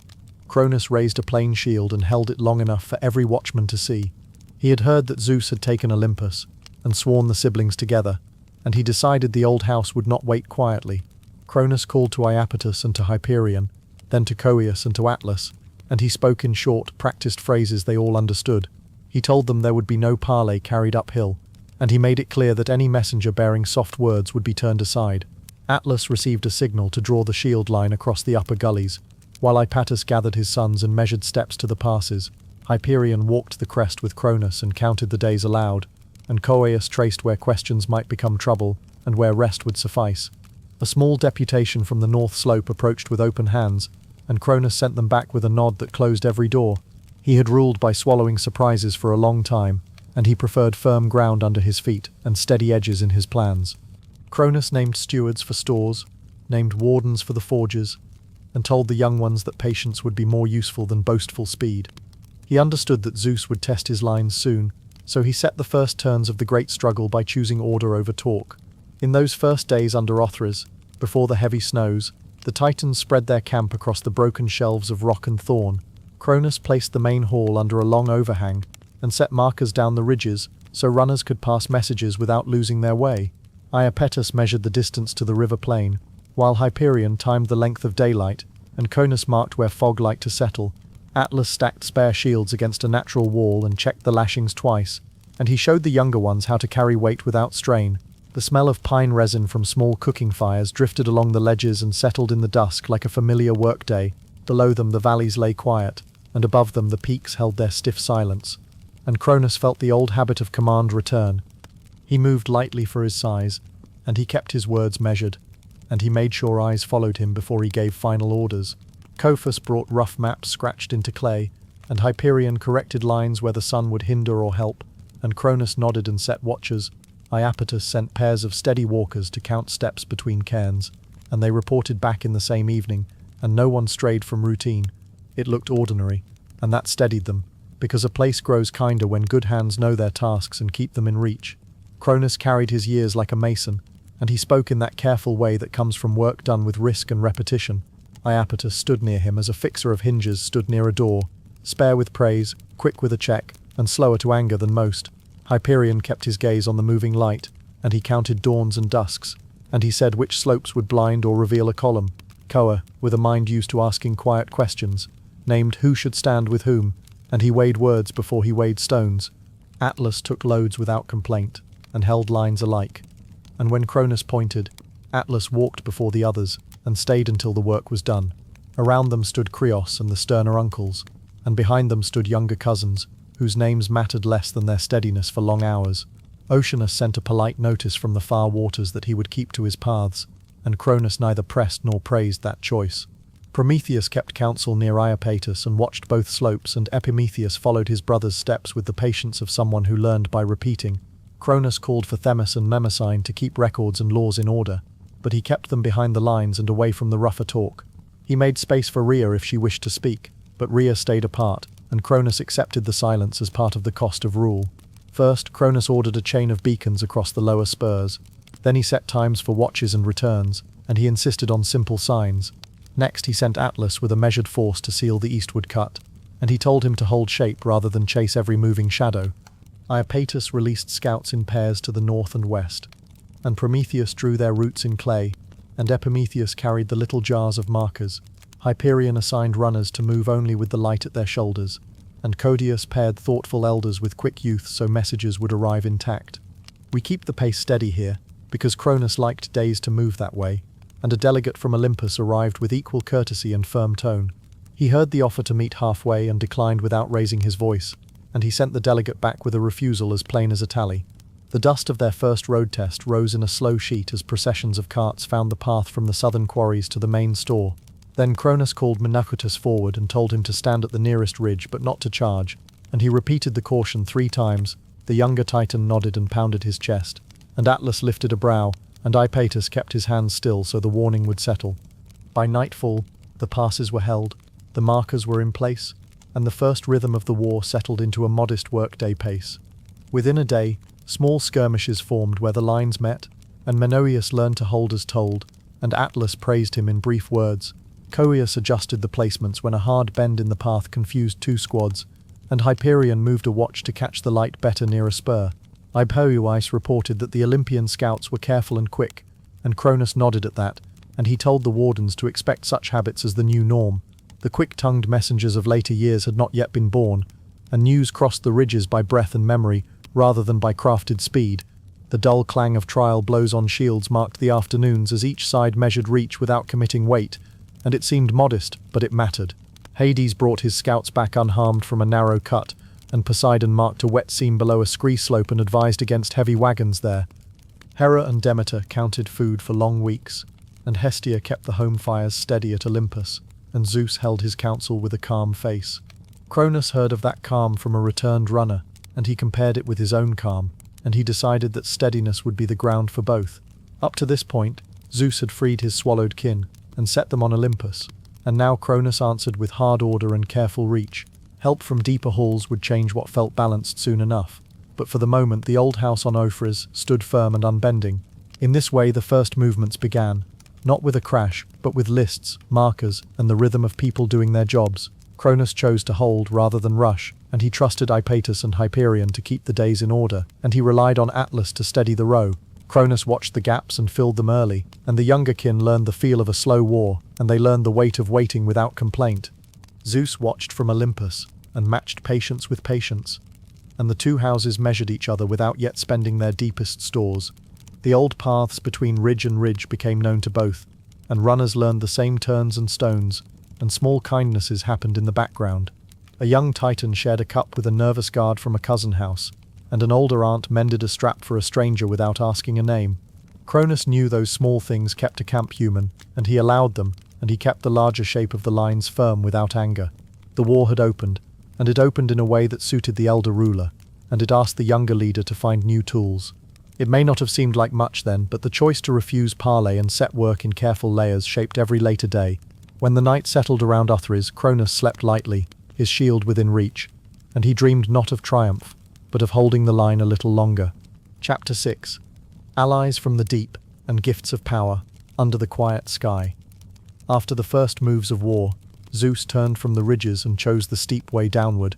Cronus raised a plain shield and held it long enough for every watchman to see. He had heard that Zeus had taken Olympus and sworn the siblings together, and he decided the old house would not wait quietly. Cronus called to Iapetus and to Hyperion, then to Coeus and to Atlas, and he spoke in short, practiced phrases they all understood. He told them there would be no parley carried uphill, and he made it clear that any messenger bearing soft words would be turned aside. Atlas received a signal to draw the shield line across the upper gullies, while Iapetus gathered his sons and measured steps to the passes. Hyperion walked the crest with Cronus and counted the days aloud, and Coeus traced where questions might become trouble and where rest would suffice. A small deputation from the north slope approached with open hands, and Cronus sent them back with a nod that closed every door. He had ruled by swallowing surprises for a long time, and he preferred firm ground under his feet and steady edges in his plans. Cronus named stewards for stores, named wardens for the forges, and told the young ones that patience would be more useful than boastful speed. He understood that Zeus would test his lines soon, so he set the first turns of the great struggle by choosing order over talk. In those first days under Othras, before the heavy snows, the Titans spread their camp across the broken shelves of rock and thorn. Cronus placed the main hall under a long overhang and set markers down the ridges so runners could pass messages without losing their way. Iapetus measured the distance to the river plain, while Hyperion timed the length of daylight, and Cronus marked where fog liked to settle. Atlas stacked spare shields against a natural wall and checked the lashings twice, and he showed the younger ones how to carry weight without strain. The smell of pine resin from small cooking fires drifted along the ledges and settled in the dusk like a familiar workday. Below them the valleys lay quiet, and above them the peaks held their stiff silence. And Cronus felt the old habit of command return. He moved lightly for his size, and he kept his words measured, and he made sure eyes followed him before he gave final orders. Cophus brought rough maps scratched into clay, and Hyperion corrected lines where the sun would hinder or help, and Cronus nodded and set watchers. Iapetus sent pairs of steady walkers to count steps between cairns, and they reported back in the same evening, and no one strayed from routine. It looked ordinary, and that steadied them, because a place grows kinder when good hands know their tasks and keep them in reach. Cronus carried his years like a mason, and he spoke in that careful way that comes from work done with risk and repetition. Iapetus stood near him as a fixer of hinges stood near a door, spare with praise, quick with a check, and slower to anger than most. Hyperion kept his gaze on the moving light, and he counted dawns and dusks, and he said which slopes would blind or reveal a column. Koa, with a mind used to asking quiet questions, named who should stand with whom, and he weighed words before he weighed stones. Atlas took loads without complaint, and held lines alike. And when Cronus pointed, Atlas walked before the others, and stayed until the work was done. Around them stood Krios and the sterner uncles, and behind them stood younger cousins, whose names mattered less than their steadiness for long hours. Oceanus sent a polite notice from the far waters that he would keep to his paths, and Cronus neither pressed nor praised that choice. Prometheus kept counsel near Iapetus and watched both slopes, and Epimetheus followed his brother's steps with the patience of someone who learned by repeating. Cronus called for Themis and Mnemosyne to keep records and laws in order, but he kept them behind the lines and away from the rougher talk. He made space for Rhea if she wished to speak, but Rhea stayed apart, and Cronus accepted the silence as part of the cost of rule. First, Cronus ordered a chain of beacons across the lower spurs. Then he set times for watches and returns, and he insisted on simple signs. Next, he sent Atlas with a measured force to seal the eastward cut, and he told him to hold shape rather than chase every moving shadow. Iapetus released scouts in pairs to the north and west, and Prometheus drew their routes in clay, and Epimetheus carried the little jars of markers. Hyperion assigned runners to move only with the light at their shoulders, and Codius paired thoughtful elders with quick youth so messages would arrive intact. We keep the pace steady here, because Cronus liked days to move that way, and a delegate from Olympus arrived with equal courtesy and firm tone. He heard the offer to meet halfway and declined without raising his voice, and he sent the delegate back with a refusal as plain as a tally. The dust of their first road test rose in a slow sheet as processions of carts found the path from the southern quarries to the main store. Then Cronus called Menacoutus forward and told him to stand at the nearest ridge but not to charge, and he repeated the caution 3 times. The younger Titan nodded and pounded his chest, and Atlas lifted a brow, and Iapetus kept his hands still so the warning would settle. By nightfall, the passes were held, the markers were in place, and the first rhythm of the war settled into a modest workday pace. Within a day, small skirmishes formed where the lines met, and Menouius learned to hold as told, and Atlas praised him in brief words. Coeus adjusted the placements when a hard bend in the path confused 2 squads, and Hyperion moved a watch to catch the light better near a spur. Hyperius reported that the Olympian scouts were careful and quick, and Cronus nodded at that, and he told the wardens to expect such habits as the new norm. The quick-tongued messengers of later years had not yet been born, and news crossed the ridges by breath and memory rather than by crafted speed. The dull clang of trial blows on shields marked the afternoons as each side measured reach without committing weight, and it seemed modest, but it mattered. Hades brought his scouts back unharmed from a narrow cut, and Poseidon marked a wet seam below a scree slope and advised against heavy wagons there. Hera and Demeter counted food for long weeks, and Hestia kept the home fires steady at Olympus, and Zeus held his counsel with a calm face. Cronus heard of that calm from a returned runner, and he compared it with his own calm, and he decided that steadiness would be the ground for both. Up to this point, Zeus had freed his swallowed kin, and set them on Olympus, and now Cronus answered with hard order and careful reach. Help from deeper halls would change what felt balanced soon enough, but for the moment the old house on Ophras stood firm and unbending. In this way the first movements began, not with a crash, but with lists, markers, and the rhythm of people doing their jobs. Cronus chose to hold rather than rush, and he trusted Hypatus and Hyperion to keep the days in order, and he relied on Atlas to steady the row. Cronus watched the gaps and filled them early, and the younger kin learned the feel of a slow war, and they learned the weight of waiting without complaint. Zeus watched from Olympus, and matched patience with patience, and the two houses measured each other without yet spending their deepest stores. The old paths between ridge and ridge became known to both, and runners learned the same turns and stones, and small kindnesses happened in the background. A young Titan shared a cup with a nervous guard from a cousin house, and an older aunt mended a strap for a stranger without asking a name. Cronus knew those small things kept a camp human, and he allowed them, and he kept the larger shape of the lines firm without anger. The war had opened, and it opened in a way that suited the elder ruler, and it asked the younger leader to find new tools. It may not have seemed like much then, but the choice to refuse parley and set work in careful layers shaped every later day. When the night settled around Othrys, Cronus slept lightly, his shield within reach, and he dreamed not of triumph, but of holding the line a little longer. Chapter 6. Allies from the deep, and gifts of power, under the quiet sky. After the first moves of war, Zeus turned from the ridges and chose the steep way downward.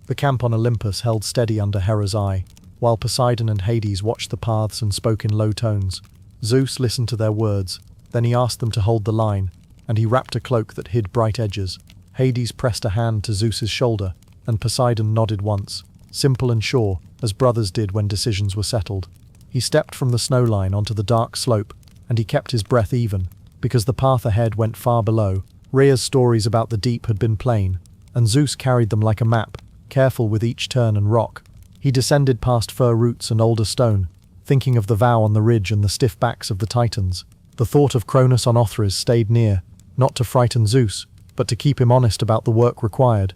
The camp on Olympus held steady under Hera's eye, while Poseidon and Hades watched the paths and spoke in low tones. Zeus listened to their words, then he asked them to hold the line, and he wrapped a cloak that hid bright edges. Hades pressed a hand to Zeus's shoulder, and Poseidon nodded once, simple and sure, as brothers did when decisions were settled. He stepped from the snow line onto the dark slope, and he kept his breath even, because the path ahead went far below. Rhea's stories about the deep had been plain, and Zeus carried them like a map, careful with each turn and rock. He descended past fir roots and older stone, thinking of the vow on the ridge and the stiff backs of the Titans. The thought of Cronus on Othrys stayed near, not to frighten Zeus, but to keep him honest about the work required.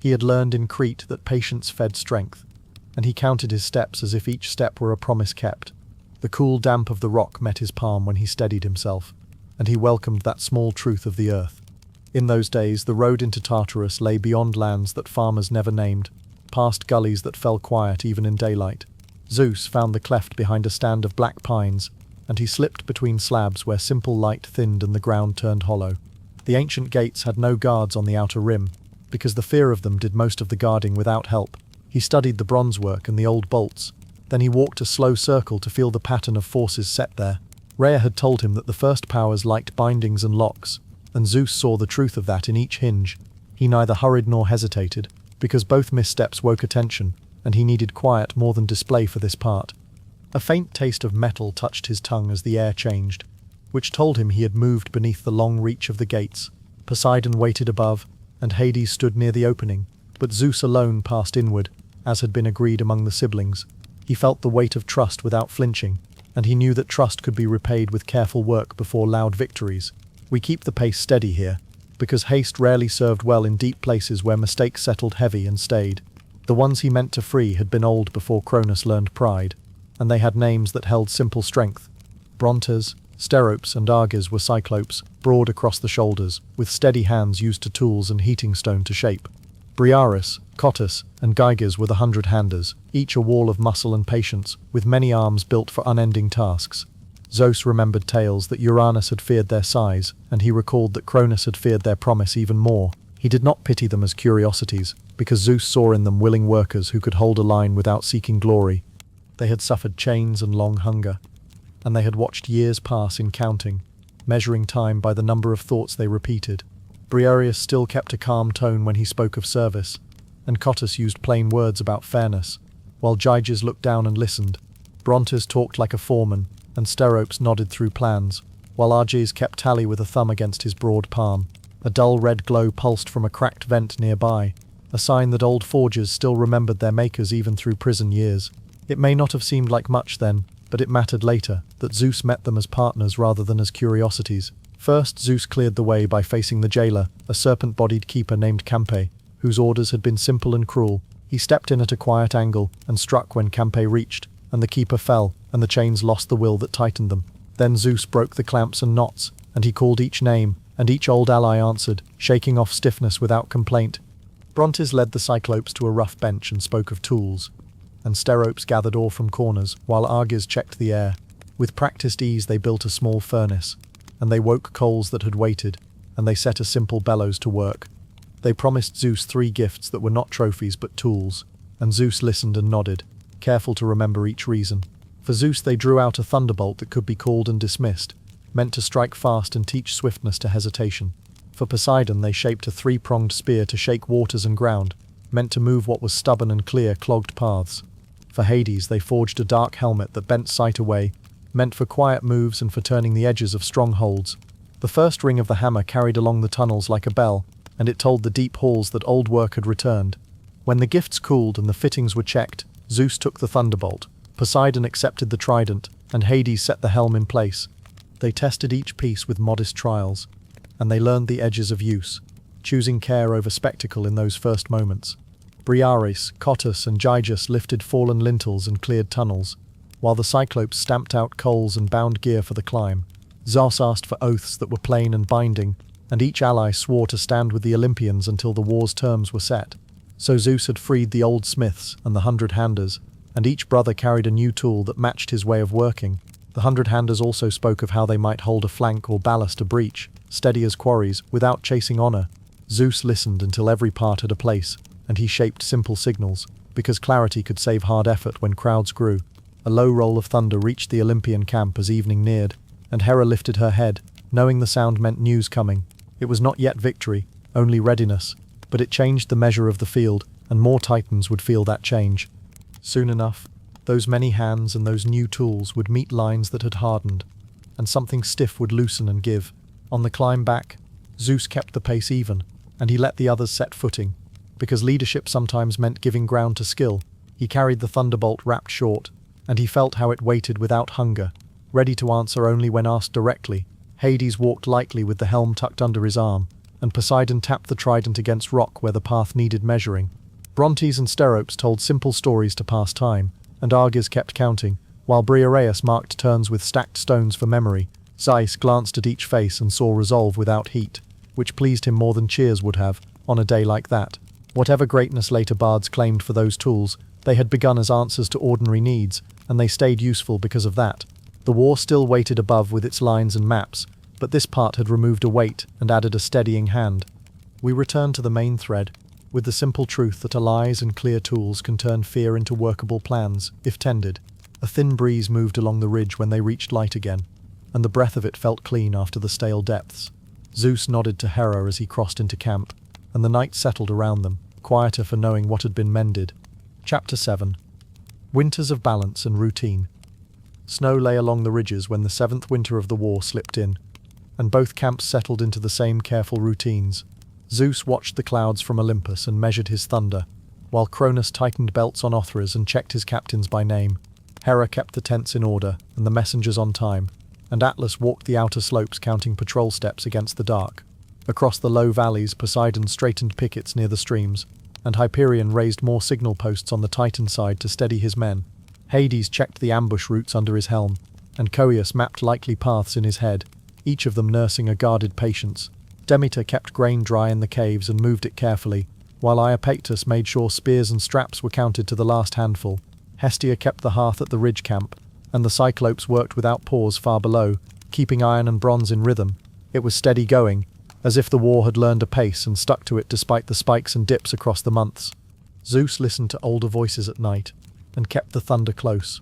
He had learned in Crete that patience fed strength, and he counted his steps as if each step were a promise kept. The cool damp of the rock met his palm when he steadied himself, and he welcomed that small truth of the earth. In those days, the road into Tartarus lay beyond lands that farmers never named, past gullies that fell quiet even in daylight. Zeus found the cleft behind a stand of black pines, and he slipped between slabs where simple light thinned and the ground turned hollow. The ancient gates had no guards on the outer rim, because the fear of them did most of the guarding without help. He studied the bronze work and the old bolts, then he walked a slow circle to feel the pattern of forces set there. Rhea had told him that the first powers liked bindings and locks, and Zeus saw the truth of that in each hinge. He neither hurried nor hesitated, because both missteps woke attention, and he needed quiet more than display for this part. A faint taste of metal touched his tongue as the air changed, which told him he had moved beneath the long reach of the gates. Poseidon waited above, and Hades stood near the opening, but Zeus alone passed inward, as had been agreed among the siblings. He felt the weight of trust without flinching, and he knew that trust could be repaid with careful work before loud victories. We keep the pace steady here, because haste rarely served well in deep places where mistakes settled heavy and stayed. The ones he meant to free had been old before Cronus learned pride, and they had names that held simple strength. Brontes, Steropes and Arges were cyclopes, broad across the shoulders, with steady hands used to tools and heating stone to shape. Briareus, Cottus, and Gyges were the 100-handers, each a wall of muscle and patience, with many arms built for unending tasks. Zeus remembered tales that Uranus had feared their size, and he recalled that Cronus had feared their promise even more. He did not pity them as curiosities, because Zeus saw in them willing workers who could hold a line without seeking glory. They had suffered chains and long hunger, and they had watched years pass in counting, measuring time by the number of thoughts they repeated. Briareus still kept a calm tone when he spoke of service, and Cottus used plain words about fairness, while Gyges looked down and listened. Brontes talked like a foreman, and Steropes nodded through plans, while Arges kept tally with a thumb against his broad palm. A dull red glow pulsed from a cracked vent nearby, a sign that old forgers still remembered their makers even through prison years. It may not have seemed like much then, but it mattered later, that Zeus met them as partners rather than as curiosities. First, Zeus cleared the way by facing the jailer, a serpent-bodied keeper named Campe, whose orders had been simple and cruel. He stepped in at a quiet angle and struck when Campe reached, and the keeper fell, and the chains lost the will that tightened them. Then Zeus broke the clamps and knots, and he called each name, and each old ally answered, shaking off stiffness without complaint. Brontes led the Cyclopes to a rough bench and spoke of tools, and Steropes gathered ore from corners, while Arges checked the air. With practiced ease they built a small furnace, and they woke coals that had waited, and they set a simple bellows to work. They promised Zeus 3 gifts that were not trophies but tools, and Zeus listened and nodded, careful to remember each reason. For Zeus they drew out a thunderbolt that could be called and dismissed, meant to strike fast and teach swiftness to hesitation. For Poseidon they shaped a 3-pronged spear to shake waters and ground, meant to move what was stubborn and clear clogged paths. For Hades they forged a dark helmet that bent sight away, meant for quiet moves and for turning the edges of strongholds. The first ring of the hammer carried along the tunnels like a bell, and it told the deep halls that old work had returned. When the gifts cooled and the fittings were checked, Zeus took the thunderbolt, Poseidon accepted the trident, and Hades set the helm in place. They tested each piece with modest trials, and they learned the edges of use, choosing care over spectacle in those first moments. Briareus, Cottus, and Gyges lifted fallen lintels and cleared tunnels, while the Cyclopes stamped out coals and bound gear for the climb. Zeus asked for oaths that were plain and binding, and each ally swore to stand with the Olympians until the war's terms were set. So Zeus had freed the old smiths and the 100-handers, and each brother carried a new tool that matched his way of working. The 100-handers also spoke of how they might hold a flank or ballast a breach, steady as quarries, without chasing honor. Zeus listened until every part had a place, and he shaped simple signals, because clarity could save hard effort when crowds grew. A low roll of thunder reached the Olympian camp as evening neared, and Hera lifted her head, knowing the sound meant news coming. It was not yet victory, only readiness, but it changed the measure of the field, and more Titans would feel that change. Soon enough, those many hands and those new tools would meet lines that had hardened, and something stiff would loosen and give. On the climb back, Zeus kept the pace even, and he let the others set footing, because leadership sometimes meant giving ground to skill. He carried the thunderbolt wrapped short, and he felt how it waited without hunger, ready to answer only when asked directly. Hades walked lightly with the helm tucked under his arm, and Poseidon tapped the trident against rock where the path needed measuring. Brontes and Steropes told simple stories to pass time, and Argus kept counting, while Briareus marked turns with stacked stones for memory. Zeus glanced at each face and saw resolve without heat, which pleased him more than cheers would have, on a day like that. Whatever greatness later bards claimed for those tools, they had begun as answers to ordinary needs, and they stayed useful because of that. The war still waited above with its lines and maps, but this part had removed a weight and added a steadying hand. We return to the main thread, with the simple truth that allies and clear tools can turn fear into workable plans, if tended. A thin breeze moved along the ridge when they reached light again, and the breath of it felt clean after the stale depths. Zeus nodded to Hera as he crossed into camp, and the night settled around them, quieter for knowing what had been mended. Chapter 7. Winters of balance and routine. Snow lay along the ridges when the 7th winter of the war slipped in, and both camps settled into the same careful routines. Zeus watched the clouds from Olympus and measured his thunder, while Cronus tightened belts on Othrys and checked his captains by name. Hera kept the tents in order and the messengers on time, and Atlas walked the outer slopes counting patrol steps against the dark. Across the low valleys, Poseidon straightened pickets near the streams, and Hyperion raised more signal posts on the Titan side to steady his men. Hades checked the ambush routes under his helm, and Coeus mapped likely paths in his head, each of them nursing a guarded patience. Demeter kept grain dry in the caves and moved it carefully, while Iapetus made sure spears and straps were counted to the last handful. Hestia kept the hearth at the ridge camp, and the Cyclopes worked without pause far below, keeping iron and bronze in rhythm. It was steady going, as if the war had learned a pace and stuck to it despite the spikes and dips across the months. Zeus listened to older voices at night, and kept the thunder close,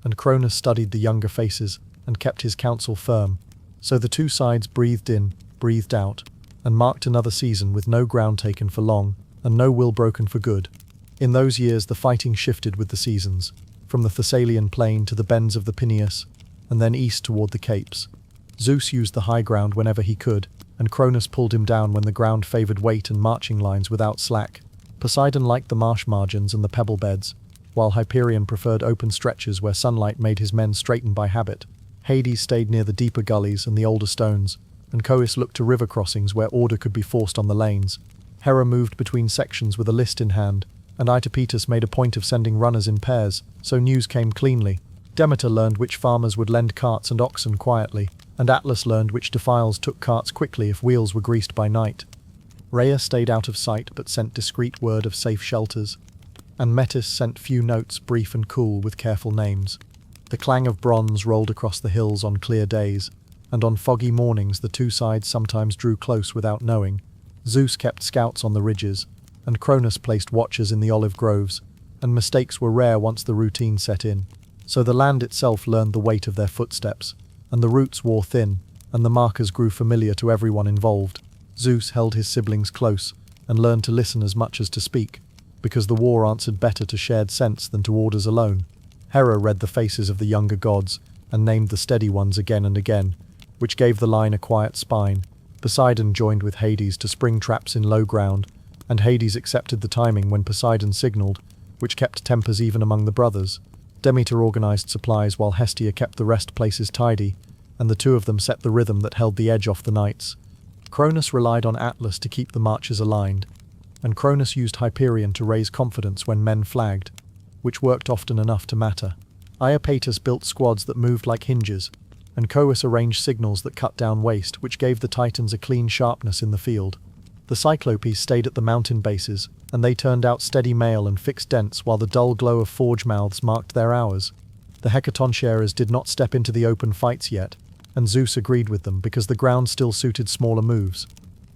and Cronus studied the younger faces, and kept his counsel firm. So the two sides breathed in, breathed out, and marked another season with no ground taken for long, and no will broken for good. In those years the fighting shifted with the seasons, from the Thessalian plain to the bends of the Peneus, and then east toward the capes. Zeus used the high ground whenever he could, and Cronus pulled him down when the ground favored weight and marching lines without slack. Poseidon liked the marsh margins and the pebble beds, while Hyperion preferred open stretches where sunlight made his men straighten by habit. Hades stayed near the deeper gullies and the older stones, and Coeus looked to river crossings where order could be forced on the lanes. Hera moved between sections with a list in hand, and Iapetus made a point of sending runners in pairs, so news came cleanly. Demeter learned which farmers would lend carts and oxen quietly, and Atlas learned which defiles took carts quickly if wheels were greased by night. Rhea stayed out of sight but sent discreet word of safe shelters, and Metis sent few notes brief and cool with careful names. The clang of bronze rolled across the hills on clear days, and on foggy mornings the two sides sometimes drew close without knowing. Zeus kept scouts on the ridges, and Cronus placed watchers in the olive groves, and mistakes were rare once the routine set in. So the land itself learned the weight of their footsteps, and the routes wore thin, and the markers grew familiar to everyone involved. Zeus held his siblings close, and learned to listen as much as to speak, because the war answered better to shared sense than to orders alone. Hera read the faces of the younger gods, and named the steady ones again and again, which gave the line a quiet spine. Poseidon joined with Hades to spring traps in low ground, and Hades accepted the timing when Poseidon signaled, which kept tempers even among the brothers. Demeter organized supplies while Hestia kept the rest places tidy, and the two of them set the rhythm that held the edge off the nights. Cronus relied on Atlas to keep the marches aligned, and Cronus used Hyperion to raise confidence when men flagged, which worked often enough to matter. Iapetus built squads that moved like hinges, and Coeus arranged signals that cut down waste, which gave the Titans a clean sharpness in the field. The Cyclopes stayed at the mountain bases, and they turned out steady mail and fixed dents while the dull glow of forge mouths marked their hours. The Hecaton-sharers did not step into the open fights yet, and Zeus agreed with them because the ground still suited smaller moves.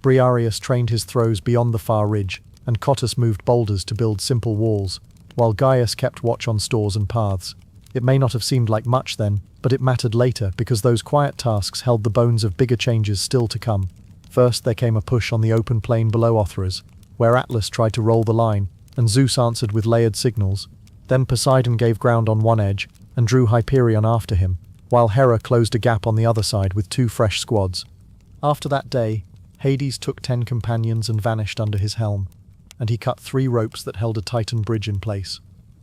Briareus trained his throws beyond the far ridge, and Cottus moved boulders to build simple walls, while Gaius kept watch on stores and paths. It may not have seemed like much then, but it mattered later because those quiet tasks held the bones of bigger changes still to come. First there came a push on the open plain below Othrys, where Atlas tried to roll the line, and Zeus answered with layered signals. Then Poseidon gave ground on one edge, and drew Hyperion after him, while Hera closed a gap on the other side with 2 fresh squads. After that day, Hades took 10 companions and vanished under his helm, and he cut 3 ropes that held a Titan bridge in place.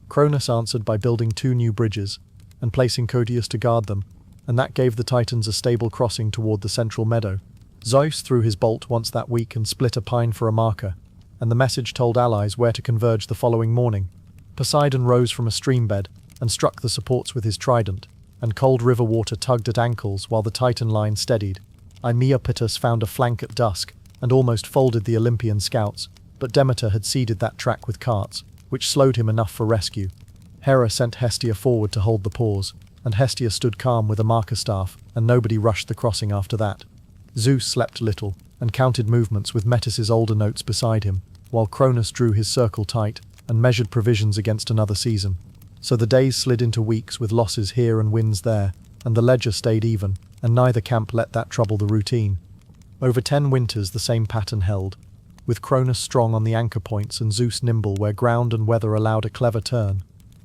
Cronus answered by building 2 new bridges, and placing Codius to guard them, and that gave the Titans a stable crossing toward the central meadow. Zeus threw his bolt once that week and split a pine for a marker, and the message told allies where to converge the following morning. Poseidon rose from a streambed and struck the supports with his trident, and cold river water tugged at ankles while the Titan line steadied. Iapetus found a flank at dusk and almost folded the Olympian scouts, but Demeter had seeded that track with carts, which slowed him enough for rescue. Hera sent Hestia forward to hold the pause, and Hestia stood calm with a marker staff, and nobody rushed the crossing after that. Zeus slept little, and counted movements with Metis's older notes beside him, while Cronus drew his circle tight and measured provisions against another season. So the days slid into weeks with losses here and wins there, and the ledger stayed even, and neither camp let that trouble the routine. Over 10 winters the same pattern held, with Cronus strong on the anchor points and Zeus nimble where ground and weather allowed a clever turn.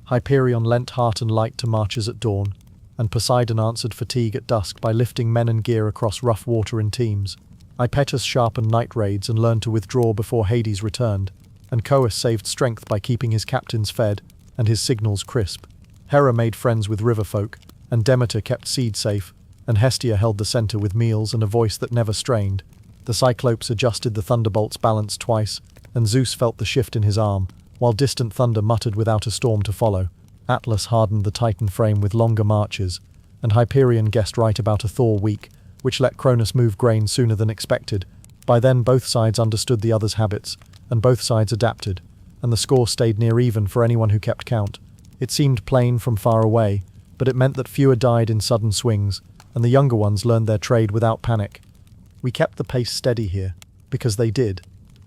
Hyperion lent heart and light to marches at dawn, and Poseidon answered fatigue at dusk by lifting men and gear across rough water in teams. Iapetus sharpened night raids and learned to withdraw before Hades returned, and Coeus saved strength by keeping his captains fed and his signals crisp. Hera made friends with river folk, and Demeter kept seed safe, and Hestia held the center with meals and a voice that never strained. The Cyclopes adjusted the thunderbolt's balance twice, and Zeus felt the shift in his arm, while distant thunder muttered without a storm to follow. Atlas hardened the Titan frame with longer marches, and Hyperion guessed right about a Thor week, which let Cronus move grain sooner than expected. By then both sides understood the other's habits, and both sides adapted, and the score stayed near even for anyone who kept count. It seemed plain from far away, but it meant that fewer died in sudden swings, and the younger ones learned their trade without panic. We kept the pace steady here, because they did,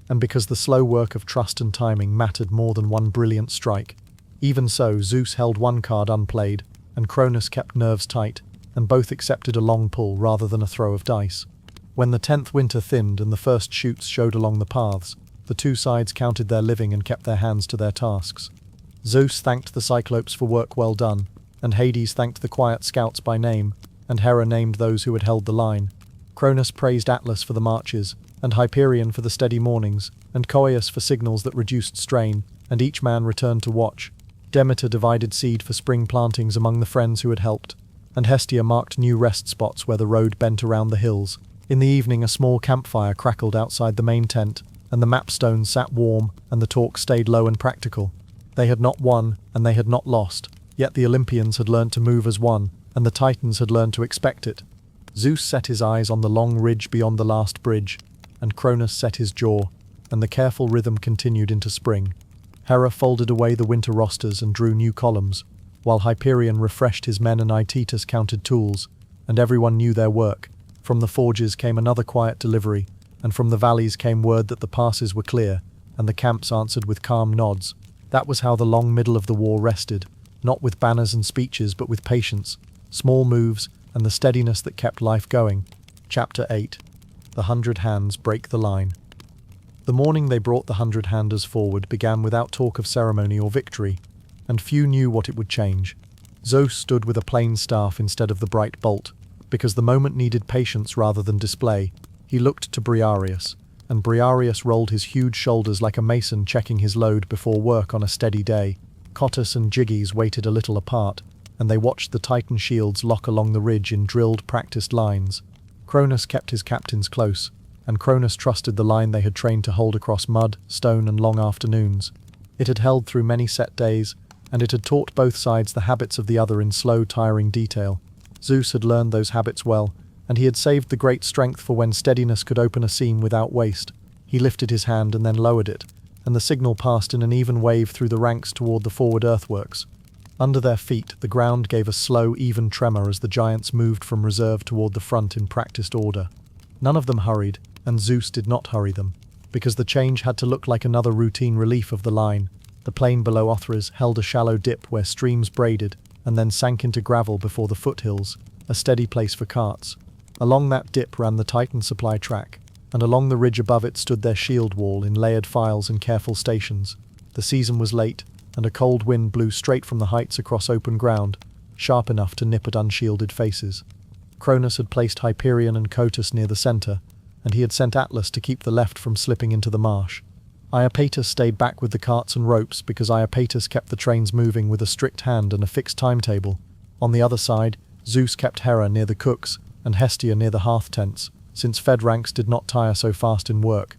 and because the slow work of trust and timing mattered more than one brilliant strike. Even so, Zeus held one card unplayed, and Cronus kept nerves tight, and both accepted a long pull rather than a throw of dice. When the 10th winter thinned and the first shoots showed along the paths, the two sides counted their living and kept their hands to their tasks. Zeus thanked the Cyclopes for work well done, and Hades thanked the quiet scouts by name, and Hera named those who had held the line. Cronus praised Atlas for the marches, and Hyperion for the steady mornings, and Coeus for signals that reduced strain, and each man returned to watch. Demeter divided seed for spring plantings among the friends who had helped, and Hestia marked new rest spots where the road bent around the hills. In the evening a small campfire crackled outside the main tent, and the mapstones sat warm, and the talk stayed low and practical. They had not won, and they had not lost, yet the Olympians had learned to move as one, and the Titans had learned to expect it. Zeus set his eyes on the long ridge beyond the last bridge, and Cronus set his jaw, and the careful rhythm continued into spring. Hera folded away the winter rosters and drew new columns, while Hyperion refreshed his men and Aetius counted tools, and everyone knew their work. From the forges came another quiet delivery, and from the valleys came word that the passes were clear, and the camps answered with calm nods. That was how the long middle of the war rested, not with banners and speeches but with patience, small moves, and the steadiness that kept life going. Chapter 8. The 100 Hands Break the Line. The morning they brought the 100-handers forward began without talk of ceremony or victory, and few knew what it would change. Zeus stood with a plain staff instead of the bright bolt, because the moment needed patience rather than display. He looked to Briareus, and Briareus rolled his huge shoulders like a mason checking his load before work on a steady day. Cottus and Gyges waited a little apart, and they watched the Titan shields lock along the ridge in drilled, practiced lines. Cronus kept his captains close, and Cronus trusted the line they had trained to hold across mud, stone, and long afternoons. It had held through many set days, and it had taught both sides the habits of the other in slow, tiring detail. Zeus had learned those habits well, and he had saved the great strength for when steadiness could open a seam without waste. He lifted his hand and then lowered it, and the signal passed in an even wave through the ranks toward the forward earthworks. Under their feet, the ground gave a slow, even tremor as the giants moved from reserve toward the front in practiced order. None of them hurried, and Zeus did not hurry them, because the change had to look like another routine relief of the line. The plain below Othrys held a shallow dip where streams braided, and then sank into gravel before the foothills, a steady place for carts. Along that dip ran the Titan supply track, and along the ridge above it stood their shield wall in layered files and careful stations. The season was late, and a cold wind blew straight from the heights across open ground, sharp enough to nip at unshielded faces. Cronus had placed Hyperion and Cottus near the center, and he had sent Atlas to keep the left from slipping into the marsh. Iapetus stayed back with the carts and ropes because Iapetus kept the trains moving with a strict hand and a fixed timetable. On the other side, Zeus kept Hera near the cooks and Hestia near the hearth tents, since fed ranks did not tire so fast in work.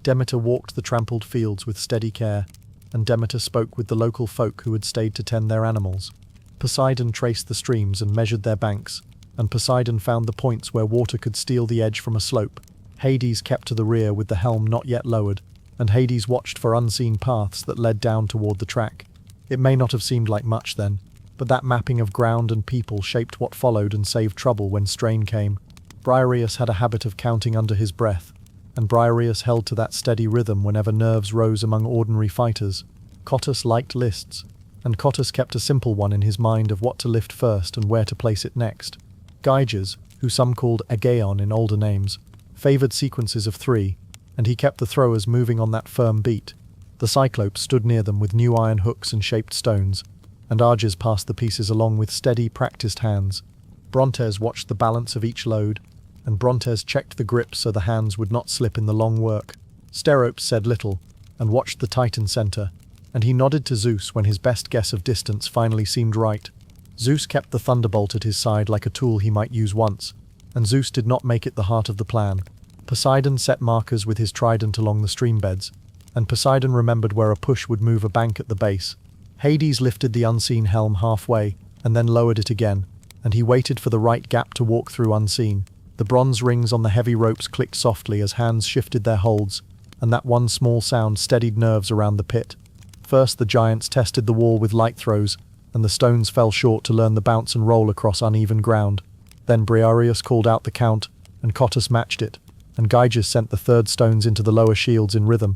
Demeter walked the trampled fields with steady care, and Demeter spoke with the local folk who had stayed to tend their animals. Poseidon traced the streams and measured their banks, and Poseidon found the points where water could steal the edge from a slope. Hades kept to the rear with the helm not yet lowered, and Hades watched for unseen paths that led down toward the track. It may not have seemed like much then, but that mapping of ground and people shaped what followed and saved trouble when strain came. Briareus had a habit of counting under his breath, and Briareus held to that steady rhythm whenever nerves rose among ordinary fighters. Cottus liked lists, and Cottus kept a simple one in his mind of what to lift first and where to place it next. Gyges, who some called Aegeon in older names, favoured sequences of 3, and he kept the throwers moving on that firm beat. The Cyclopes stood near them with new iron hooks and shaped stones, and Arges passed the pieces along with steady, practiced hands. Brontes watched the balance of each load, and Brontes checked the grips so the hands would not slip in the long work. Steropes said little, and watched the Titan center, and he nodded to Zeus when his best guess of distance finally seemed right. Zeus kept the thunderbolt at his side like a tool he might use once, and Zeus did not make it the heart of the plan. Poseidon set markers with his trident along the stream beds, and Poseidon remembered where a push would move a bank at the base. Hades lifted the unseen helm halfway, and then lowered it again, and he waited for the right gap to walk through unseen. The bronze rings on the heavy ropes clicked softly as hands shifted their holds, and that one small sound steadied nerves around the pit. First the giants tested the wall with light throws, and the stones fell short to learn the bounce and roll across uneven ground. Then Briareus called out the count, and Cottus matched it, and Gyges sent the third stones into the lower shields in rhythm.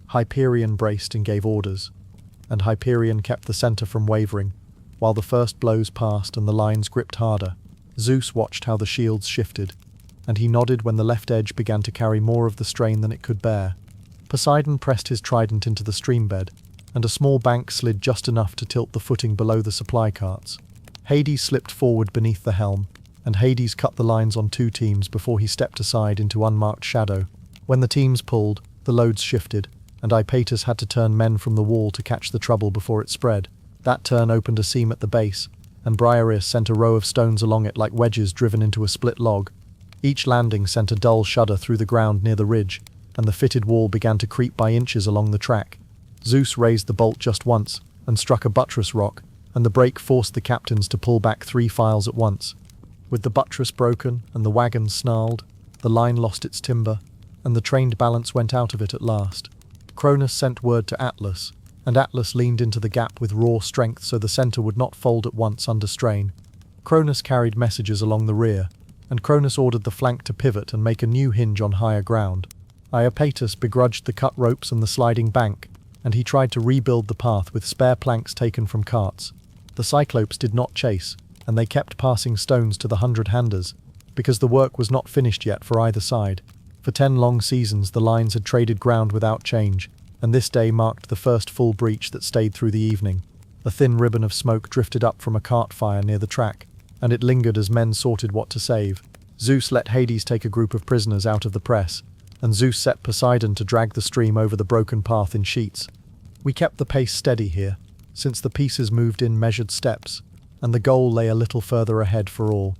Hyperion braced and gave orders, and Hyperion kept the center from wavering, while the first blows passed and the lines gripped harder. Zeus watched how the shields shifted, and he nodded when the left edge began to carry more of the strain than it could bear. Poseidon pressed his trident into the streambed, and a small bank slid just enough to tilt the footing below the supply carts. Hades slipped forward beneath the helm, and Hades cut the lines on 2 teams before he stepped aside into unmarked shadow. When the teams pulled, the loads shifted, and Iapetus had to turn men from the wall to catch the trouble before it spread. That turn opened a seam at the base, and Briareus sent a row of stones along it like wedges driven into a split log. Each landing sent a dull shudder through the ground near the ridge, and the fitted wall began to creep by inches along the track. Zeus raised the bolt just once, and struck a buttress rock, and the break forced the captains to pull back 3 files at once. With the buttress broken and the wagons snarled, the line lost its timber, and the trained balance went out of it at last. Cronus sent word to Atlas, and Atlas leaned into the gap with raw strength so the center would not fold at once under strain. Cronus carried messages along the rear, and Cronus ordered the flank to pivot and make a new hinge on higher ground. Iapetus begrudged the cut ropes and the sliding bank, and he tried to rebuild the path with spare planks taken from carts. The Cyclopes did not chase, and they kept passing stones to the 100-handers, because the work was not finished yet for either side. For 10 long seasons the lines had traded ground without change, and this day marked the first full breach that stayed through the evening. A thin ribbon of smoke drifted up from a cart fire near the track, and it lingered as men sorted what to save. Zeus let Hades take a group of prisoners out of the press, and Zeus set Poseidon to drag the stream over the broken path in sheets. We kept the pace steady here, since the pieces moved in measured steps, and the goal lay a little further ahead for all.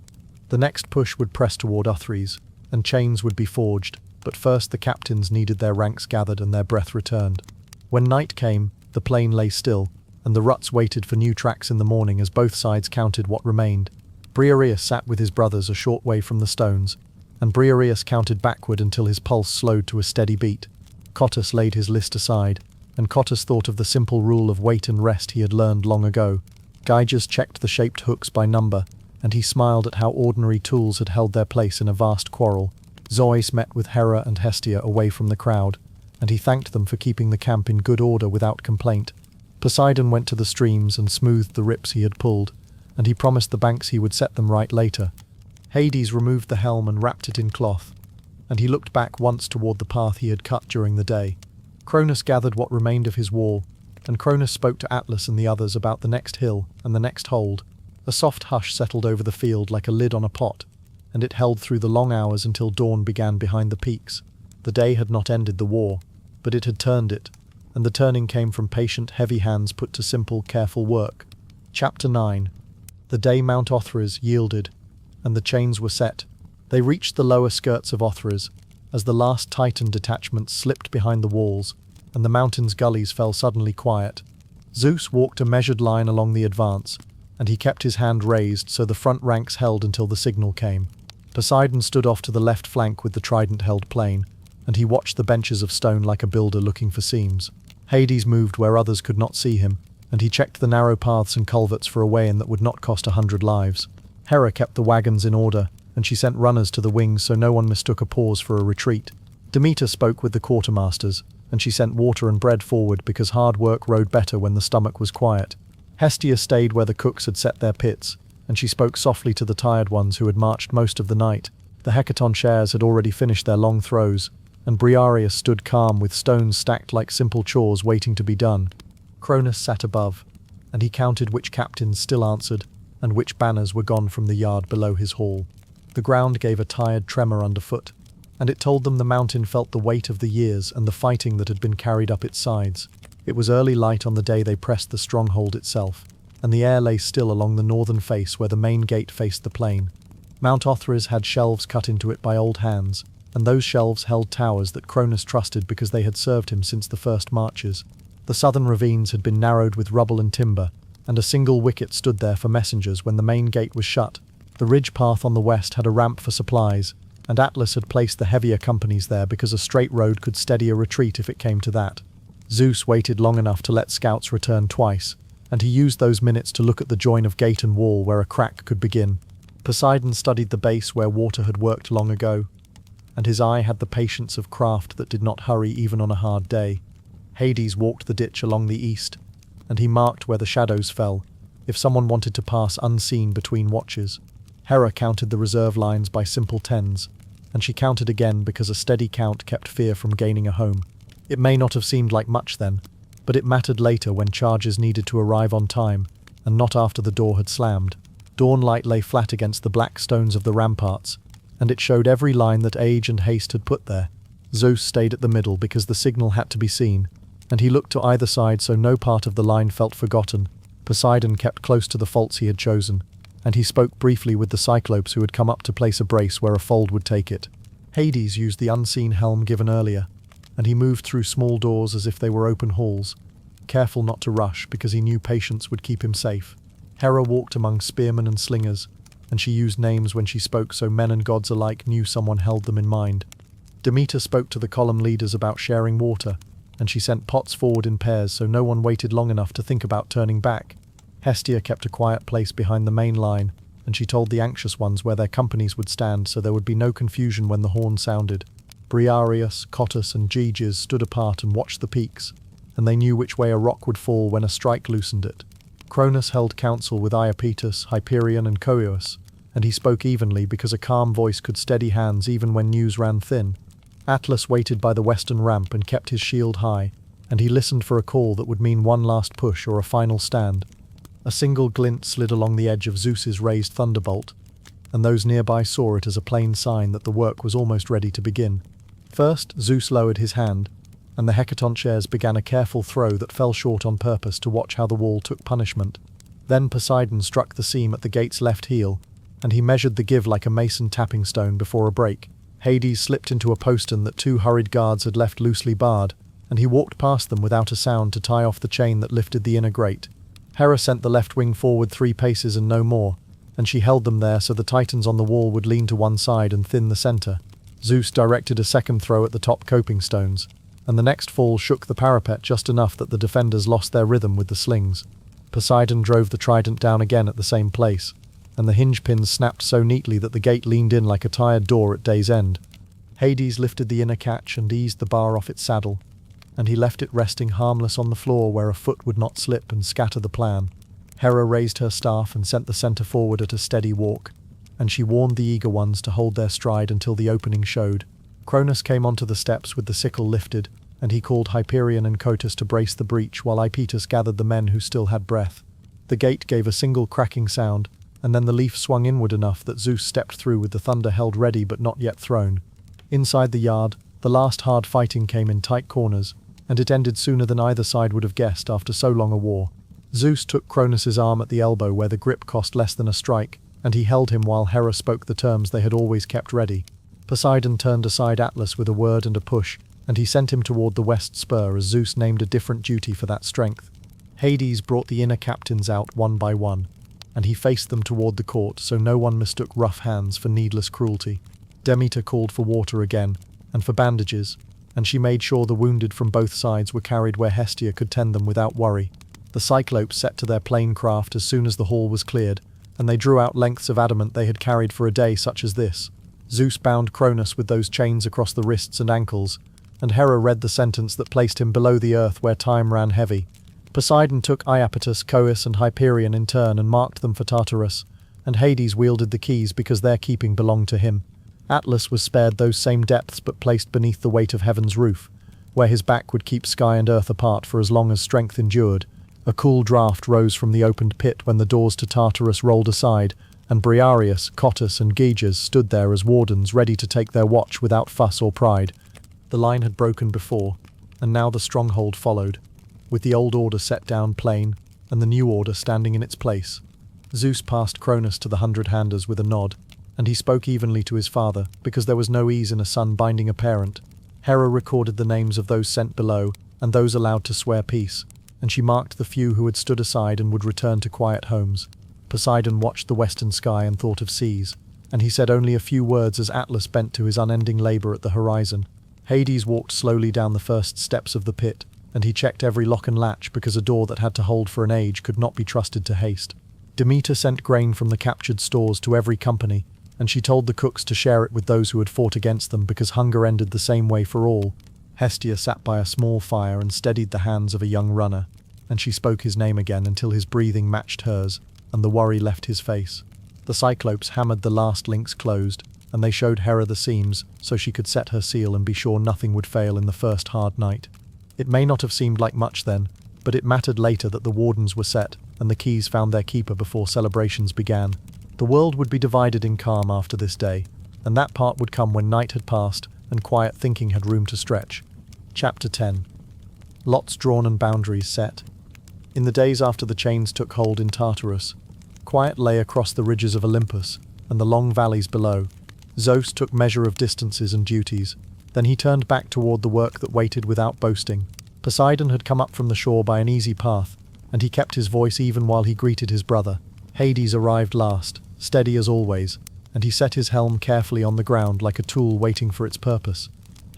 The next push would press toward Uthres, and chains would be forged, but first the captains needed their ranks gathered and their breath returned. When night came, the plain lay still, and the ruts waited for new tracks in the morning as both sides counted what remained. Briareus sat with his brothers a short way from the stones, and Briareus counted backward until his pulse slowed to a steady beat. Cottus laid his list aside, and Cottus thought of the simple rule of wait and rest he had learned long ago. Gyges checked the shaped hooks by number, and he smiled at how ordinary tools had held their place in a vast quarrel. Zeus met with Hera and Hestia away from the crowd, and he thanked them for keeping the camp in good order without complaint. Poseidon went to the streams and smoothed the rips he had pulled, and he promised the banks he would set them right later. Hades removed the helm and wrapped it in cloth, and he looked back once toward the path he had cut during the day. Cronus gathered what remained of his wall, and Cronus spoke to Atlas and the others about the next hill and the next hold. A soft hush settled over the field like a lid on a pot, and it held through the long hours until dawn began behind the peaks. The day had not ended the war, but it had turned it, and the turning came from patient, heavy hands put to simple, careful work. Chapter 9. The day Mount Othres yielded, and the chains were set. They reached the lower skirts of Othres, as the last Titan detachments slipped behind the walls, and the mountain's gullies fell suddenly quiet. Zeus walked a measured line along the advance, and he kept his hand raised so the front ranks held until the signal came. Poseidon stood off to the left flank with the trident held plain, and he watched the benches of stone like a builder looking for seams. Hades moved where others could not see him, and he checked the narrow paths and culverts for a way-in that would not cost 100 lives. Hera kept the wagons in order, and she sent runners to the wings so no one mistook a pause for a retreat. Demeter spoke with the quartermasters, and she sent water and bread forward because hard work rode better when the stomach was quiet. Hestia stayed where the cooks had set their pits, and she spoke softly to the tired ones who had marched most of the night. The Hecaton shares had already finished their long throws, and Briareus stood calm with stones stacked like simple chores waiting to be done. Cronus sat above, and he counted which captains still answered, and which banners were gone from the yard below his hall. The ground gave a tired tremor underfoot, and it told them the mountain felt the weight of the years and the fighting that had been carried up its sides. It was early light on the day they pressed the stronghold itself, and the air lay still along the northern face where the main gate faced the plain. Mount Othres had shelves cut into it by old hands, and those shelves held towers that Cronus trusted because they had served him since the first marches. The southern ravines had been narrowed with rubble and timber, and a single wicket stood there for messengers when the main gate was shut. The ridge path on the west had a ramp for supplies, and Atlas had placed the heavier companies there because a straight road could steady a retreat if it came to that. Zeus waited long enough to let scouts return twice, and he used those minutes to look at the join of gate and wall where a crack could begin. Poseidon studied the base where water had worked long ago, and his eye had the patience of craft that did not hurry even on a hard day. Hades walked the ditch along the east, and he marked where the shadows fell, if someone wanted to pass unseen between watches. Hera counted the reserve lines by simple tens, and she counted again because a steady count kept fear from gaining a home. It may not have seemed like much then, but it mattered later when charges needed to arrive on time, and not after the door had slammed. Dawnlight lay flat against the black stones of the ramparts, and it showed every line that age and haste had put there. Zeus stayed at the middle because the signal had to be seen, and he looked to either side so no part of the line felt forgotten. Poseidon kept close to the faults he had chosen, and he spoke briefly with the Cyclopes who had come up to place a brace where a fold would take it. Hades used the unseen helm given earlier, and he moved through small doors as if they were open halls, careful not to rush because he knew patience would keep him safe. Hera walked among spearmen and slingers, and she used names when she spoke so men and gods alike knew someone held them in mind. Demeter spoke to the column leaders about sharing water, and she sent pots forward in pairs so no one waited long enough to think about turning back. Hestia kept a quiet place behind the main line, and she told the anxious ones where their companies would stand so there would be no confusion when the horn sounded. Briareus, Cottus, and Gyges stood apart and watched the peaks, and they knew which way a rock would fall when a strike loosened it. Cronus held council with Iapetus, Hyperion, and Coeus, and he spoke evenly because a calm voice could steady hands even when news ran thin. Atlas waited by the western ramp and kept his shield high, and he listened for a call that would mean one last push or a final stand. A single glint slid along the edge of Zeus's raised thunderbolt, and those nearby saw it as a plain sign that the work was almost ready to begin. First, Zeus lowered his hand, and the hecatoncheires began a careful throw that fell short on purpose to watch how the wall took punishment. Then Poseidon struck the seam at the gate's left heel, and he measured the give like a mason tapping stone before a break. Hades slipped into a postern that two hurried guards had left loosely barred, and he walked past them without a sound to tie off the chain that lifted the inner grate. Hera sent the left wing forward 3 paces and no more, and she held them there so the titans on the wall would lean to one side and thin the center. Zeus directed a second throw at the top coping stones, and the next fall shook the parapet just enough that the defenders lost their rhythm with the slings. Poseidon drove the trident down again at the same place, and the hinge pins snapped so neatly that the gate leaned in like a tired door at day's end. Hades lifted the inner catch and eased the bar off its saddle, and he left it resting harmless on the floor where a foot would not slip and scatter the plan. Hera raised her staff and sent the center forward at a steady walk, and she warned the eager ones to hold their stride until the opening showed. Cronus came onto the steps with the sickle lifted, and he called Hyperion and Cottus to brace the breach while Iapetus gathered the men who still had breath. The gate gave a single cracking sound, and then the leaf swung inward enough that Zeus stepped through with the thunder held ready but not yet thrown. Inside the yard, the last hard fighting came in tight corners, and it ended sooner than either side would have guessed after so long a war. Zeus took Cronus's arm at the elbow where the grip cost less than a strike, and he held him while Hera spoke the terms they had always kept ready. Poseidon turned aside Atlas with a word and a push, and he sent him toward the west spur as Zeus named a different duty for that strength. Hades brought the inner captains out one by one, and he faced them toward the court so no one mistook rough hands for needless cruelty. Demeter called for water again, and for bandages, and she made sure the wounded from both sides were carried where Hestia could tend them without worry. The Cyclopes set to their plain craft as soon as the hall was cleared, and they drew out lengths of adamant they had carried for a day such as this. Zeus bound Cronus with those chains across the wrists and ankles, and Hera read the sentence that placed him below the earth where time ran heavy. Poseidon took Iapetus, Coeus, and Hyperion in turn and marked them for Tartarus, and Hades wielded the keys because their keeping belonged to him. Atlas was spared those same depths but placed beneath the weight of heaven's roof, where his back would keep sky and earth apart for as long as strength endured. A cool draught rose from the opened pit when the doors to Tartarus rolled aside, and Briareus, Cottus, and Gyges stood there as wardens ready to take their watch without fuss or pride. The line had broken before, and now the stronghold followed, with the old order set down plain, and the new order standing in its place. Zeus passed Cronus to the 100-handers with a nod, and he spoke evenly to his father, because there was no ease in a son binding a parent. Hera recorded the names of those sent below, and those allowed to swear peace, and she marked the few who had stood aside and would return to quiet homes. Poseidon watched the western sky and thought of seas, and he said only a few words as Atlas bent to his unending labor at the horizon. Hades walked slowly down the first steps of the pit, and he checked every lock and latch because a door that had to hold for an age could not be trusted to haste. Demeter sent grain from the captured stores to every company, and she told the cooks to share it with those who had fought against them because hunger ended the same way for all. Hestia sat by a small fire and steadied the hands of a young runner, and she spoke his name again until his breathing matched hers, and the worry left his face. The Cyclopes hammered the last links closed, and they showed Hera the seams so she could set her seal and be sure nothing would fail in the first hard night. It may not have seemed like much then, but it mattered later that the wardens were set and the keys found their keeper before celebrations began. The world would be divided in calm after this day, and that part would come when night had passed and quiet thinking had room to stretch. Chapter 10. Lots drawn and boundaries set. In the days after the chains took hold in Tartarus, quiet lay across the ridges of Olympus and the long valleys below. Zeus took measure of distances and duties. Then he turned back toward the work that waited without boasting. Poseidon had come up from the shore by an easy path, and he kept his voice even while he greeted his brother. Hades arrived last, steady as always, and he set his helm carefully on the ground like a tool waiting for its purpose.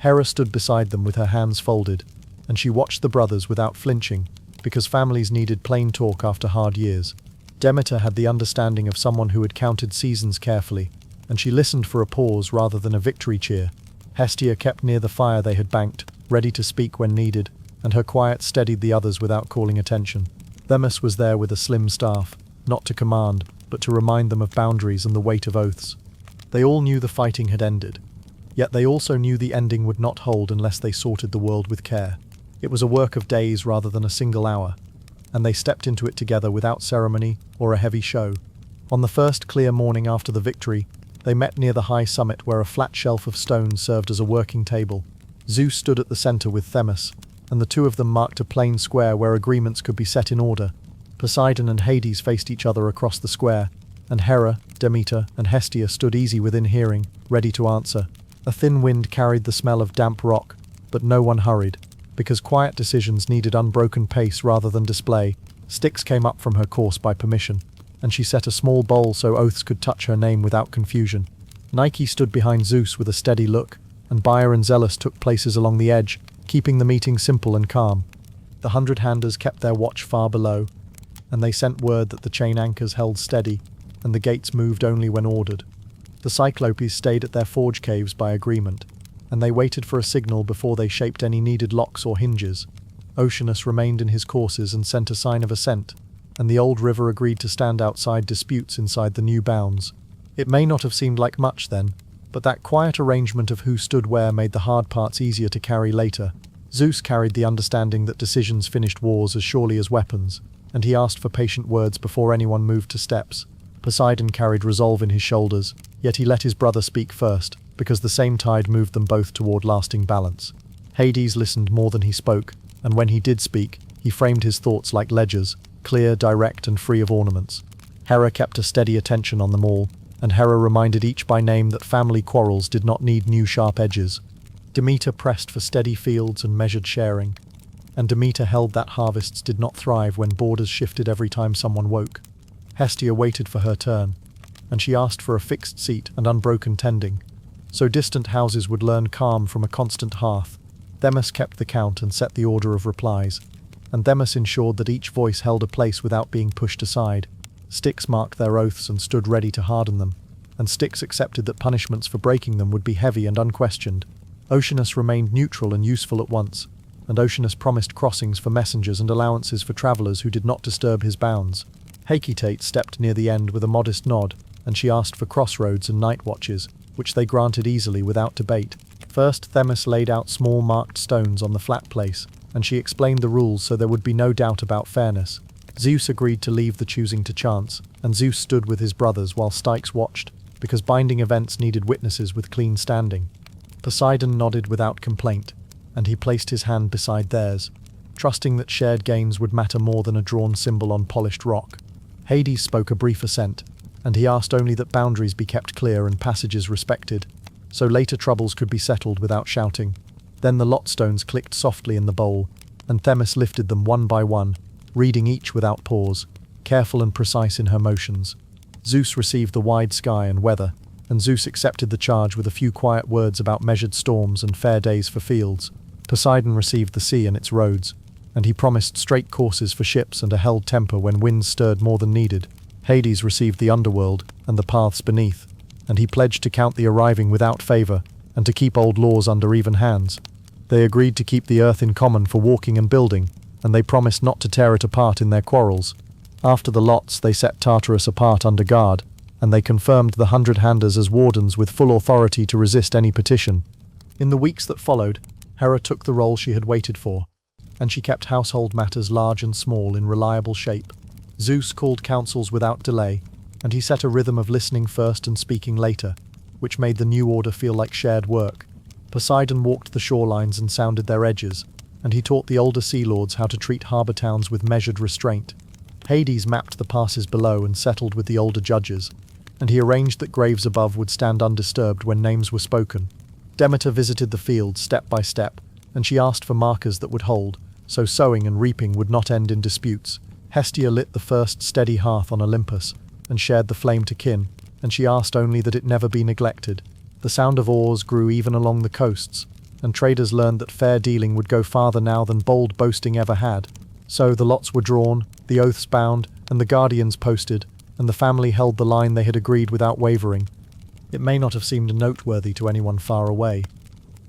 Hera stood beside them with her hands folded, and she watched the brothers without flinching, because families needed plain talk after hard years. Demeter had the understanding of someone who had counted seasons carefully, and she listened for a pause rather than a victory cheer. Hestia kept near the fire they had banked, ready to speak when needed, and her quiet steadied the others without calling attention. Themis was there with a slim staff, not to command, but to remind them of boundaries and the weight of oaths. They all knew the fighting had ended, yet they also knew the ending would not hold unless they sorted the world with care. It was a work of days rather than a single hour, and they stepped into it together without ceremony or a heavy show. On the first clear morning after the victory, they met near the high summit where a flat shelf of stone served as a working table. Zeus stood at the center with Themis, and the two of them marked a plain square where agreements could be set in order. Poseidon and Hades faced each other across the square, and Hera, Demeter, and Hestia stood easy within hearing, ready to answer. A thin wind carried the smell of damp rock, but no one hurried, because quiet decisions needed unbroken pace rather than display. Styx came up from her course by permission, and she set a small bowl so oaths could touch her name without confusion. Nike stood behind Zeus with a steady look, and Bayer and Zealous took places along the edge, keeping the meeting simple and calm. The 100-handers kept their watch far below, and they sent word that the chain anchors held steady, and the gates moved only when ordered. The Cyclopes stayed at their forge caves by agreement, and they waited for a signal before they shaped any needed locks or hinges. Oceanus remained in his courses and sent a sign of assent, and the old river agreed to stand outside disputes inside the new bounds. It may not have seemed like much then, but that quiet arrangement of who stood where made the hard parts easier to carry later. Zeus carried the understanding that decisions finished wars as surely as weapons, and he asked for patient words before anyone moved to steps. Poseidon carried resolve in his shoulders, yet he let his brother speak first, because the same tide moved them both toward lasting balance. Hades listened more than he spoke, and when he did speak, he framed his thoughts like ledgers, clear, direct, and free of ornaments. Hera kept a steady attention on them all, and Hera reminded each by name that family quarrels did not need new sharp edges. Demeter pressed for steady fields and measured sharing, and Demeter held that harvests did not thrive when borders shifted every time someone woke. Hestia waited for her turn, and she asked for a fixed seat and unbroken tending, so distant houses would learn calm from a constant hearth. Themis kept the count and set the order of replies, and Themis ensured that each voice held a place without being pushed aside. Styx marked their oaths and stood ready to harden them, and Styx accepted that punishments for breaking them would be heavy and unquestioned. Oceanus remained neutral and useful at once, and Oceanus promised crossings for messengers and allowances for travelers who did not disturb his bounds. Hecatate stepped near the end with a modest nod, and she asked for crossroads and night watches, which they granted easily without debate. First, Themis laid out small marked stones on the flat place, and she explained the rules so there would be no doubt about fairness. Zeus agreed to leave the choosing to chance, and Zeus stood with his brothers while Styx watched, because binding events needed witnesses with clean standing. Poseidon nodded without complaint, and he placed his hand beside theirs, trusting that shared gains would matter more than a drawn symbol on polished rock. Hades spoke a brief assent, and he asked only that boundaries be kept clear and passages respected, so later troubles could be settled without shouting. Then the lot stones clicked softly in the bowl, and Themis lifted them one by one, reading each without pause, careful and precise in her motions. Zeus received the wide sky and weather, and Zeus accepted the charge with a few quiet words about measured storms and fair days for fields. Poseidon received the sea and its roads, and he promised straight courses for ships and a held temper when winds stirred more than needed. Hades received the underworld and the paths beneath, and he pledged to count the arriving without favor and to keep old laws under even hands. They agreed to keep the earth in common for walking and building, and they promised not to tear it apart in their quarrels. After the lots, they set Tartarus apart under guard, and they confirmed the 100-handers as wardens with full authority to resist any petition. In the weeks that followed, Hera took the role she had waited for, and she kept household matters large and small in reliable shape. Zeus called councils without delay, and he set a rhythm of listening first and speaking later, which made the new order feel like shared work. Poseidon walked the shorelines and sounded their edges, and he taught the older sea lords how to treat harbour towns with measured restraint. Hades mapped the passes below and settled with the older judges, and he arranged that graves above would stand undisturbed when names were spoken. Demeter visited the field step by step, and she asked for markers that would hold, so sowing and reaping would not end in disputes. Hestia lit the first steady hearth on Olympus, and shared the flame to kin, and she asked only that it never be neglected. The sound of oars grew even along the coasts, and traders learned that fair dealing would go farther now than bold boasting ever had. So the lots were drawn, the oaths bound, and the guardians posted, and the family held the line they had agreed without wavering. It may not have seemed noteworthy to anyone far away,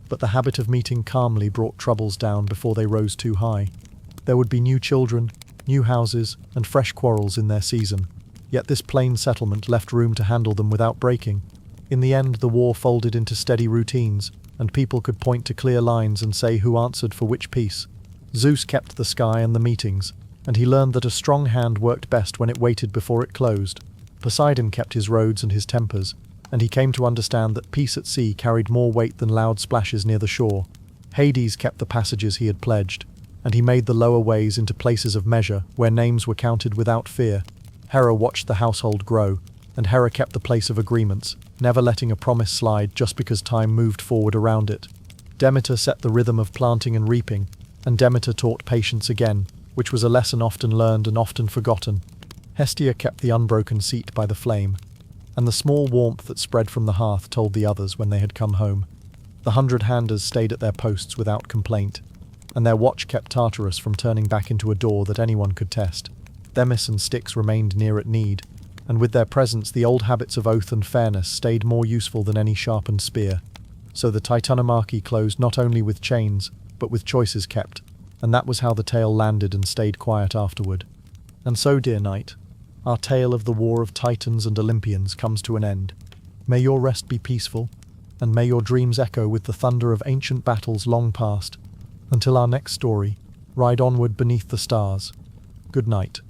but the habit of meeting calmly brought troubles down before they rose too high. There would be new children, new houses, and fresh quarrels in their season, yet this plain settlement left room to handle them without breaking. In the end, the war folded into steady routines, and people could point to clear lines and say who answered for which piece. Zeus kept the sky and the meetings, and he learned that a strong hand worked best when it waited before it closed. Poseidon kept his roads and his tempers, and he came to understand that peace at sea carried more weight than loud splashes near the shore. Hades kept the passages he had pledged, and he made the lower ways into places of measure where names were counted without fear. Hera watched the household grow, and Hera kept the place of agreements, never letting a promise slide just because time moved forward around it. Demeter set the rhythm of planting and reaping, and Demeter taught patience again, which was a lesson often learned and often forgotten. Hestia kept the unbroken seat by the flame, and the small warmth that spread from the hearth told the others when they had come home. The 100-handers stayed at their posts without complaint, and their watch kept Tartarus from turning back into a door that anyone could test. Themis and Styx remained near at need, and with their presence the old habits of oath and fairness stayed more useful than any sharpened spear. So the Titanomachy closed not only with chains, but with choices kept, and that was how the tale landed and stayed quiet afterward. And so, dear knight, our tale of the war of Titans and Olympians comes to an end. May your rest be peaceful, and may your dreams echo with the thunder of ancient battles long past. Until our next story, ride onward beneath the stars. Good night.